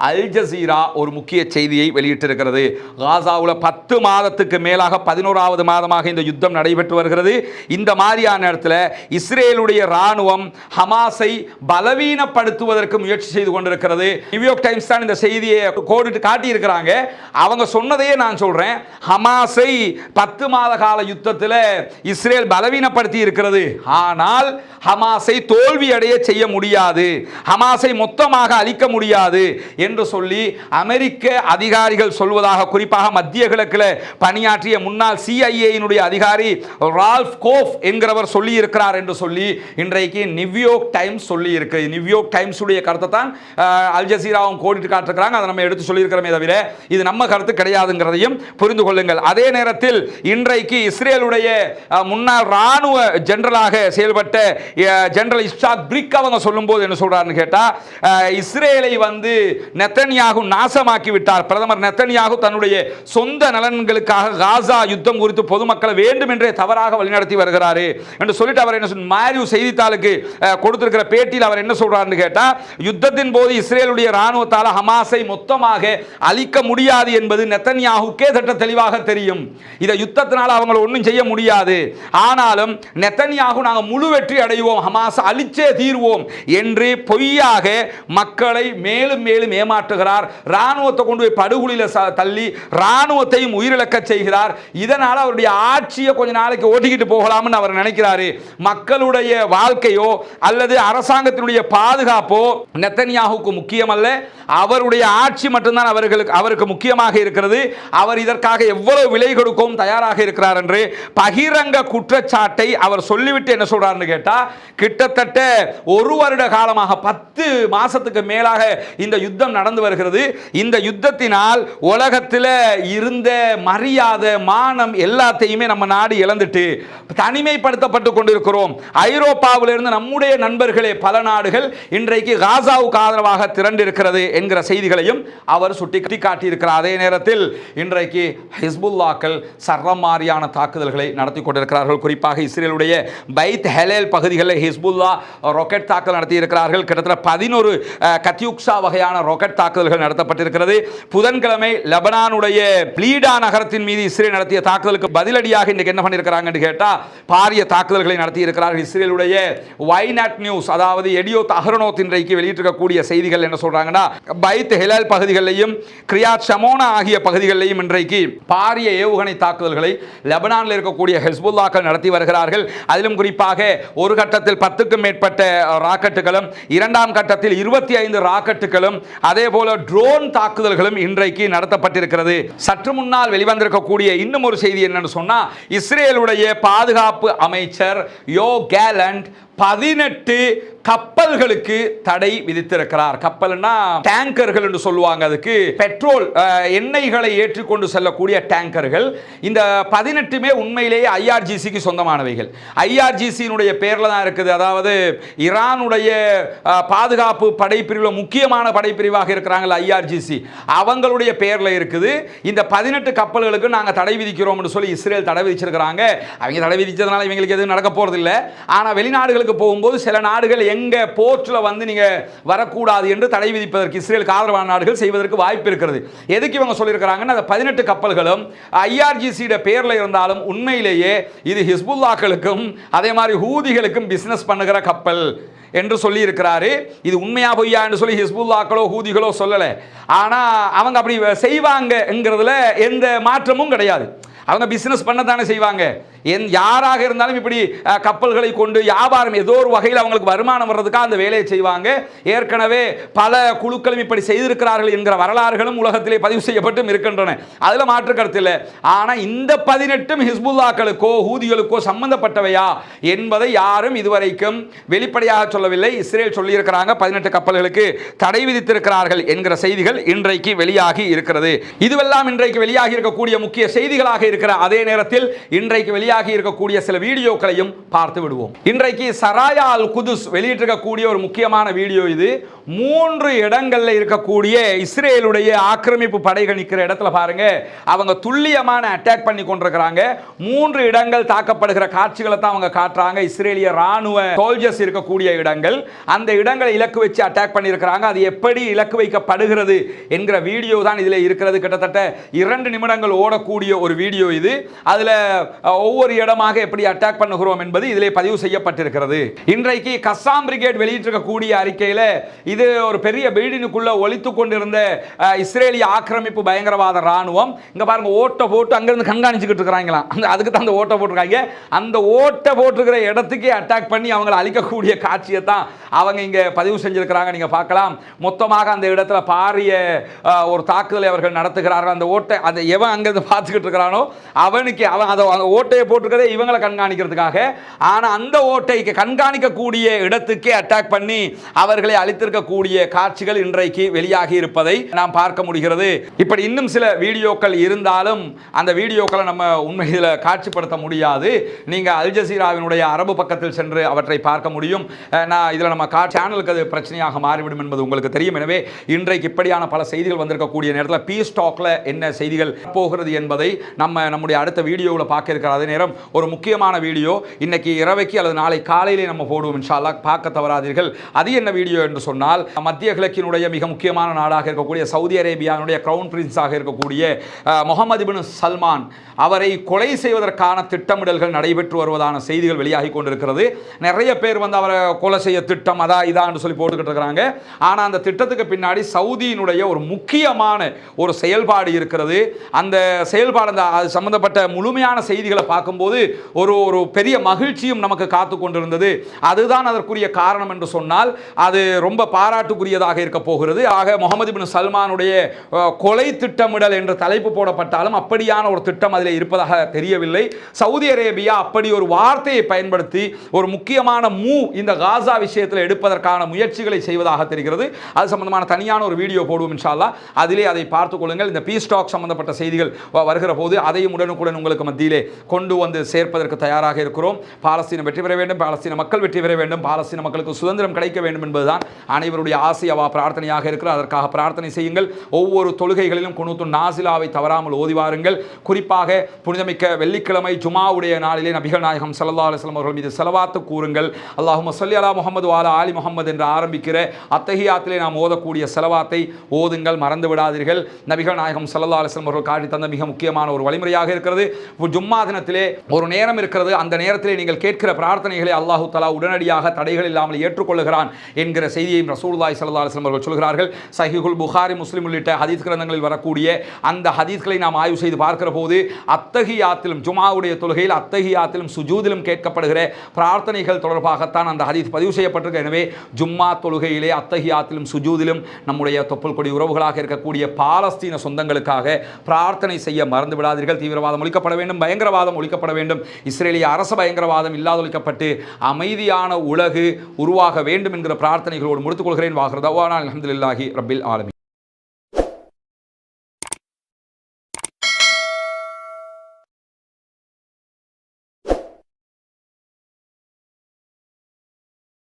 அல் ஜசீரா ஒரு முக்கிய செய்தியை வெளியிட்டிருக்கிறது. காசாவில் 10 மாதத்துக்கு மேலாக 11வது மாதமாக இந்த யுத்தம் நடைபெற்று வருகிறது. இந்த மாதிரியான நேரத்தில் இஸ்ரேலுடைய ராணுவம் ஹமாஸை பலவீனப்படுத்துவதற்கு முயற்சி செய்து கொண்டிருக்கிறது. நியூயார்க் டைம்ஸ் தான் இந்த செய்தியை கோடிட்டு காட்டியிருக்கிறாங்க. அவங்க சொன்னதையே நான் சொல்றேன். ஹமாஸை 10 மாத கால யுத்தத்தில் இஸ்ரேல் பலவீனப்படுத்தி இருக்கிறது. ஆனால் ஹமாஸை தோல்வி அடைய செய்ய முடியாது, ஹமாஸை மொத்தமாக அழிக்க முடியாது என்று சொல்லி அமெரிக்க அதிகாரிகள் சொல்வதாக குறிப்பாக மத்திய கிழக்கில் பணியாற்றிய முன்னாள் CIA அதிகாரி ரால்ஃப் கோஃப் என்கிறவர் சொல்லி இருக்கிறார் என்று சொல்லி இன்றைக்கு நியூயார்க் டைம்ஸ் சொல்லி இருக்கு. நியூயார்க் டைம்ஸ் உடைய கருத்தை தான் அல் ஜசீராவும் கோடிட்டு காட்டுறாங்க. அதை நம்ம எடுத்து சொல்லி இருக்கிறோமே தவிர இது நம்ம கருத்து கிடையாதுங்கிறதையும் புரிந்து கொள்ளுங்கள். அதே நேரத்தில் இன்றைக்கு இஸ்ரேலுடைய முன்னாள் ராணுவ ஜெனரலாக செயல்பட்ட ஜெனரல் இஷாக் பிரிக் அவங்க சொல்லும்போது என்ன சொல்றாருன்னு கேட்டா, இஸ்ரேலை நெத்தன்யாகு நாசமாக்கி விட்டார். பிரதமர் நெத்தன்யாகு தன்னுடைய சொந்த நலன்களுக்காக காசா யுத்தம் குறித்து பொதுமக்களை வேண்டும் என்றே தவறாக வழிநடத்தி வருகிறாரு என்று சொல்லிட்டு அவர் என்ன மாரியூ செய்தித்தாளுக்கு கொடுத்திருக்கிற பேட்டியில் அவர் என்ன சொல்றாருன்னு கேட்டா, யுத்தத்தின் போது இஸ்ரேலுடைய ராணுவத்தால் ஹமாஸை மொத்தமாக அழிக்க முடியாது என்பது நெத்தன்யாகுக்கே சட்ட தெளிவாக தெரியும். இதை யுத்தத்தினால் அவங்களை ஒன்றும் செய்ய முடியாது. ஆனாலும் நெத்தன்யாகு நாங்கள் முழு வெற்றி அடைவோம், ஹமாஸ் அழிச்சே தீர்வோம் என்று பொய்யாக மக்களை மேலும் மேலும் ஏமாற்றுகிறார். ராணுவத்தை கொண்டு போய் படுகொலியில் தள்ளி ராணுவத்தையும் உயிரிழக்க செய்கிறார். இதனால் அவருடைய ஆட்சியை கொஞ்ச நாளைக்கு ஓட்டிக்கிட்டு போகலாம்னு அவர் நினைக்கிறாரு. மக்களுடைய வாழ்க்கையோ அல்லது அரசாங்கத்தினுடைய பாதுகாப்போ நெத்தன்யாகுக்கு முக்கியமல்ல, அவருடைய ஆட்சி மட்டும்தான் அவருக்கு முக்கியமாக இருக்கிறது. அவர் இதற்காக எவ்வளவு விலை கொடுக்கவும் தயாராக இருக்கிறார் என்று பகிரங்க குற்றச்சாட்டை அவர் சொல்லிவிட்டு என்ன சொல்றாருன்னு கேட்டா, கிட்டத்தட்ட 1 வருட காலமாக 10 மாசத்துக்கு மேலாக இந்த யுத்தம் நடந்து வருகிறது. இந்த யுத்தத்தினால் உலகத்தில் இருந்த மரியாதை, மானம் எல்லாத்தையுமே நம்ம நாடு இழந்துட்டு தனிமைப்படுத்தப்பட்டு கொண்டிருக்கிறோம். ஐரோப்பாவிலிருந்து நம்முடைய நண்பர்களே பல நாடுகள் இன்றைக்கு காசாவுக்கு ஆதரவாக திரண்டிருக்கிறது என்கிற செய்திகளையும் அவர் சுட்டி காட்டியிருக்கிறார். அதே நேரத்தில் இன்றைக்கு ஹிஸ்புல்லாக்கள் சரமாரியான தாக்குதல்களை நடத்தி கொண்டிருக்கிறார்கள். குறிப்பாக இஸ்ரேலுடைய பைத் ஹெலேல் பகுதிகளில் ஹிஸ்புல்லா ராக்கெட் தாக்குதல் நடத்தி இருக்கிறார்கள். கிட்டத்தட்ட 11 கத்யூக்ஸா வகையான ராக்கெட் தாக்குதல்கள் நடத்தப்பட்டிருக்கிறது. புதன்கிழமை லெபனானுடைய லீடா நகரத்தின் மீது இஸ்ரேல் நடத்திய தாக்குதலுக்கு பதிலடியாக இன்றைக்கு என்ன பண்ணியிருக்கிறாங்கன்னு கேட்டா, பாரிய தாக்குதல்களை நடத்தி இருக்கிறார்கள். இஸ்ரேலுடைய வைநாட் நியூஸ், அதாவது எடியோத் அஹ்ரோனோத் இன்றைக்கு வெளியிட்டிருக்கக்கூடிய செய்திகள் என்ன சொல்றாங்கன்னா, பைத் ஹெலேல் பகுதிகளிலும் கிரியாத் ஷமோனா ஆகிய பகுதிகளிலும் இன்றைக்கு பாரிய ஏவுகணை தாக்குதல்களை லெபனானில் இருக்கக்கூடிய ஹிஸ்புல்லாக்கள் நடத்தி வருகிறார்கள். அதிலும் குறிப்பாக ஒரு கட்டத்தில் 10க்கும் மேற்பட்ட ராக்கெட்டுகளும், இரண்டாம் கட்டத்தில் 25 ராக்கெட்டுகளும், அதே போல ட்ரோன் தாக்குதல்களும் இன்றைக்கு நடத்தப்பட்டிருக்கிறது. சற்று முன்னால் வெளிவந்திருக்கக்கூடிய இன்னும் ஒரு செய்தி என்னன்னு சொன்னா, இஸ்ரேலுடைய பாதுகாப்பு அமைச்சர் யோ கேலண்ட் 18 கப்பல்களுக்கு தடை விதித்திருக்கிறார். கப்பல்னா டேங்கர்கள் என்று சொல்லுவாங்க. அதுக்கு பெட்ரோல் எண்ணெய்களை ஏற்றிக்கொண்டு செல்லக்கூடிய டேங்கர்கள். இந்த 18மே உண்மையிலேயே IRGCக்கு சொந்தமானவைகள். IRGCயினுடைய பேர்ல தான் இருக்குது. அதாவது ஈரானுடைய பாதுகாப்பு படைப்பிரிவில் முக்கியமான படைப்பிரிவாக இருக்கிறாங்க IRGC, அவங்களுடைய பேர்ல இருக்குது. இந்த 18 கப்பல்களுக்கு நாங்க தடை விதிக்கிறோம் என்று சொல்லி இஸ்ரேல் தடை விதிச்சிருக்கிறாங்க. அவங்க தடை விதிச்சதுனால இவங்களுக்கு எதுவும் நடக்க போறது இல்லை. ஆனா வெளிநாடுகளுக்கு போகும்போது சில நாடுகள் எங்க போர்ட்ல நீங்க வரக்கூடாது என்று தடை விதிப்பதற்கு இஸ்ரேலுக்கு ஆதரவான நாடுகள் செய்வதற்கு வாய்ப்பு இருக்கிறது. எதுக்கு இவங்க சொல்லியிருக்கிறாங்கன்னா, அந்த 18 கப்பல்களும் IRGC பேர்ல இருந்தாலும் உண்மையிலேயே இது ஹிஸ்புல்லாக்களுக்கும் அதே மாதிரி ஹூதிகளுக்கும் பிசினஸ் பண்ணுகிற கப்பல். என்று சொல்லி இருக்கிறாரு. இது உண்மையா பொய்யா என்று சொல்லி ஹிஸ்புல்லாக்களோ ஹூதிகளோ சொல்லலை. ஆனால் அவங்க அப்படி செய்வாங்கங்கிறதுல எந்த மாற்றமும் கிடையாது. அவங்க பிஸ்னஸ் பண்ண தானே செய்வாங்க. யாராக இருந்தாலும் இப்படி கப்பல்களை கொண்டு வியாபாரம் ஏதோ ஒரு வகையில் அவங்களுக்கு வருமானம் வர்றதுக்காக அந்த வேலையை செய்வாங்க. ஏற்கனவே பல குழுக்களும் இப்படி செய்திருக்கிறார்கள் என்கிற வரலாறுகளும் உலகத்திலே பதிவு செய்யப்பட்டும் இருக்கின்றன. அதில் மாற்று கருத்து இல்லை. ஆனால் இந்த 18 ஹிஸ்புல்லாக்களுக்கோ ஹூதிகளுக்கோ சம்பந்தப்பட்டவையா என்பதை யாரும் இதுவரைக்கும் வெளிப்படையாக சொல்லவில்லை. இஸ்ரேல் சொல்லியிருக்கிறாங்க 18 கப்பல்களுக்கு தடை விதித்திருக்கிறார்கள் என்கிற செய்திகள் இன்றைக்கு வெளியாகி இருக்கிறது. இதுவெல்லாம் இன்றைக்கு வெளியாகி இருக்கக்கூடிய முக்கிய செய்திகளாக இருக்கிற அதே நேரத்தில் இன்றைக்கு வெளியாகி இருக்கக்கூடிய சில வீடியோக்களையும் பார்த்து விடுவோம். இன்றைக்கு சராயா அல் குதுஸ் வெளியிட்டிருக்கக்கூடிய ஒரு முக்கியமான வீடியோ இது. 3 இடங்கள்ல இருக்கக்கூடிய இஸ்ரேலுடைய ஆக்கிரமிப்பு படைகள் நிற்கிற இடத்துல பாருங்க, அவங்க துல்லியமான அட்டாக் பண்ணி கொண்டிருக்கிறாங்க. 3 இடங்கள் தாக்கப்படுகிற காட்சிகளை தான் அவங்க காட்டுறாங்க. இஸ்ரேலிய ராணுவ சோல்ஜர்ஸ் இருக்கக்கூடிய இடங்கள், அந்த இடங்களை இலக்கு வச்சு அட்டாக் பண்ணி இருக்கிறாங்க. அது எப்படி இலக்கு வைக்கப்படுகிறது என்கிற வீடியோ தான் இதில் இருக்கிறது. கிட்டத்தட்ட 2 நிமிடங்கள் ஓடக்கூடிய ஒரு வீடியோ இது. அதுல ஒவ்வொரு இடமாக எப்படி அட்டாக் பண்ணுகிறோம் என்பது இதிலே பதிவு செய்யப்பட்டிருக்கிறது. இன்றைக்கு கஸ்ஸாம் பிரிகேட் வெளியிட்டிருக்கக்கூடிய அறிக்கையில் இது ஒரு பெரிய பில்டிங்குள்ள ஒளித்துக் கொண்டிருந்த இஸ்ரேலிய ஆக்கிரமிப்பு பயங்கரவாத ராணுவம் இங்க பாருங்க ஓட்ட போட்டு அங்கிருந்து கண்காணிச்சுக்கிட்டு இருக்கிறாங்களாம். அதுக்கு தான் அந்த ஓட்ட போட்டிருக்காங்க. அந்த ஓட்ட போட்டிருக்கிற இடத்துக்கே அட்டாக் பண்ணி அவங்களை அழிக்கக்கூடிய காட்சியை தான் அவங்க இங்க பதிவு செஞ்சிருக்கிறாங்க. நீங்க பார்க்கலாம். மொத்தமாக அந்த இடத்துல பாரிய ஒரு தாக்குதலை அவர்கள் நடத்துகிறார்கள். அந்த ஓட்டை அதை எவன் அங்கிருந்து பார்த்துக்கிட்டு இருக்கிறானோ அவனுக்கு அவன் அதை ஓட்டையை போட்டிருக்கதே இவங்களை கண்காணிக்கிறதுக்காக. ஆனால் அந்த ஓட்டைக்கு கண்காணிக்கக்கூடிய இடத்துக்கே அட்டாக் பண்ணி அவர்களை அழித்திருக்கக்கூடிய காட்சிகள் இன்றைக்கு வெளியாகி இருப்பதை நாம் பார்க்க முடிகிறது. இப்படி இன்னும் சில வீடியோக்கள் இருந்தாலும் அந்த வீடியோக்களை நம்ம உண்மையில் காட்சிப்படுத்த முடியாது. நீங்க அல் ஜசீராவினுடைய அரபு பக்கத்தில் சென்று அவற்றை பார்க்க முடியும். நான் இதில் நம்ம சேனலுக்கு அது பிரச்சனையாக மாறிவிடும் என்பது உங்களுக்கு தெரியும். எனவே இன்றைக்கு இப்படியான பல செய்திகள் வந்திருக்கக்கூடிய நேரத்தில் பீஸ் டாக்ல என்ன செய்திகள் போகிறது என்பதை நம்முடைய அடுத்த வீடியோவில் பார்க்க இருக்கிற அதே நேரம் ஒரு முக்கியமான வீடியோ இன்னைக்கு இரவைக்கு அல்லது நாளை காலையிலே நம்ம போடுவோம். இன்ஷா அல்லாஹ் பார்க்க தவறாதீர்கள். அது என்ன வீடியோ என்று சொன்னால், மத்திய கிழக்கினுடைய மிக முக்கியமான நாடாக இருக்கக்கூடிய சவுதி அரேபியாவுடைய கிரவுன் பிரின்ஸாக இருக்கக்கூடிய முகமது பின் சல்மான் அவரை கொலை செய்வதற்கான திட்டமிடல்கள் நடைபெற்று வருவதான செய்திகள் வெளியாகி கொண்டிருக்கிறது. நிறைய பேர் வந்து அவரை கொலை செய்ய திட்டம் அதா இதான்னு சொல்லி போட்டுக்கிட்டு இருக்கிறாங்க. ஆனால் அந்த திட்டத்துக்கு பின்னாடி சவுதியினுடைய ஒரு முக்கியமான ஒரு செயல்பாடு இருக்கிறது. அந்த செயல்பாடு அது சம்பந்தப்பட்ட முழுமையான செய்திகளை பார்க்கும்போது ஒரு பெரிய மகிழ்ச்சியும் நமக்கு காத்து கொண்டிருந்தது. அதுதான் அதற்குரிய காரணம் என்று சொன்னால் அது ரொம்ப பாராட்டுக்குரியதாக இருக்க போகிறது. ஆக முகமது பின் சல்மானுடைய கொலை திட்டமிடல் என்ற தலைப்பு போடப்பட்டாலும் அப்படியான ஒரு திட்டம் அதில் இருப்பதாக தெரியவில்லை. சவுதி அரேபியா அப்படி ஒரு வார்த்தையை பயன்படுத்தி ஒரு முக்கியமான இந்த காசா விஷயத்தில் எடுப்பதற்கான முயற்சிகளை செய்வதாக தெரிகிறது. அது சம்பந்தமான தனியான ஒரு வீடியோ போடுவோம் இன்ஷா அல்லாஹ். அதிலே அதை பார்த்துக் கொள்ளுங்கள். இந்த பீஸ் டாக் சம்பந்தப்பட்ட செய்திகள் வருகிற போது அதையும் உடனுக்குடன் உங்களுக்கு மத்தியிலே கொண்டு வந்து சேர்ப்பதற்கு தயாராக இருக்கிறோம். பாலஸ்தீனம் வெற்றி பெற வேண்டும், பாலஸ்தீன மக்கள் வெற்றி பெற வேண்டும், பாலஸ்தீன மக்களுக்கு சுதந்திரம் கிடைக்க வேண்டும் என்பதுதான் அனைவருடைய ஆசையவா பிரார்த்தனையாக இருக்கிறது. அதற்காக பிரார்த்தனை செய்யுங்கள். ஒவ்வொரு தொழுகைகளிலும் குனூத்து நாசிலாவை தவறாமல் ஓதிவாருங்கள். குறிப்பாக புனிதமிக்க வெள்ளிக்கிழமை ஜுமாவுடைய நாளிலே நபிகள் நாயகம் ஸல்லல்லாஹு அலைஹி வஸல்லம் அவர்கள் மீது ஸலவாத்து கூறுங்கள். அல்லாஹும்ம ஸல்லி அலா முஹம்மது வ அலா ஆலி முஹம்மது என்று ஆரம்பிக்கிற அத்தஹியாத்திலே நாம் ஓதக்கூடிய ஸலவாத்தை ஓதுங்கள், மறந்து விடாதீர்கள். நபிகள் நாயகம் ஸல்லல்லாஹு அலைஹி வஸல்லம் அவர்கள் காட்டி தந்த மிக முக்கியமான ஒரு வழிமுறையாக இருக்கிறது. ஜும்மா தினத்திலே ஒரு நேரம் இருக்கிறது. அந்த நேரத்திலே நீங்கள் கேட்கிற பிரார்த்தனைகளை அல்லாஹு தஆலா உடனடியாக தடைகள் இல்லாமல் ஏற்றுக்கொள்கிறான் என்கிற செய்தியையும் ரசூலுல்லாஹி ஸல்லல்லாஹு அலைஹி வஸல்லம் அவர்கள் சொல்கிறார்கள். சஹீஹுல் புகாரி, முஸ்லிம் உள்ளிட்ட ஹதீஸ் கிரந்தங்களில் வரக்கூடிய அந்த ஹதீஸ்களை நாம் ஆய்வு செய்து பார்க்கிற போது அத்தஹியாத்திலும் ஜும்ஆவுடைய தொழுகையில் அத்தஹியாத்திலும் சுஜூதிலும் கேட்கப்படுகிற பிரார்த்தனைகள் தொடர்பாகத்தான் அந்த ஹதீஸ் பதிவு செய்யப்பட்டிருக்கு. எனவே ஜும்மா தொழுகையிலே அத்தஹியாத்திலும் சுஜூதிலும் நம்முடைய தொப்புள் கொடி உறவுகளாக இருக்கக்கூடிய பாலஸ்தீன சொந்தங்களுக்காக பிரார்த்தனை செய்ய மறந்து விடாதீர்கள். தீவிரவாதம் ஒழிக்கப்பட வேண்டும், பயங்கரவாதம் ஒழிக்கப்பட வேண்டும், இஸ்ரேலிய அரசு பயங்கரவாதம் இல்லாதொழிக்கப்பட்டு அமைதியான உலகு உருவாக வேண்டும் என்கிற பிரார்த்தனைகளோடு முடித்துக் கொள்கிறேன். வாஹிர் தஅவானா அல்ஹம்துலில்லாஹி ரப்பில் ஆலமீன்.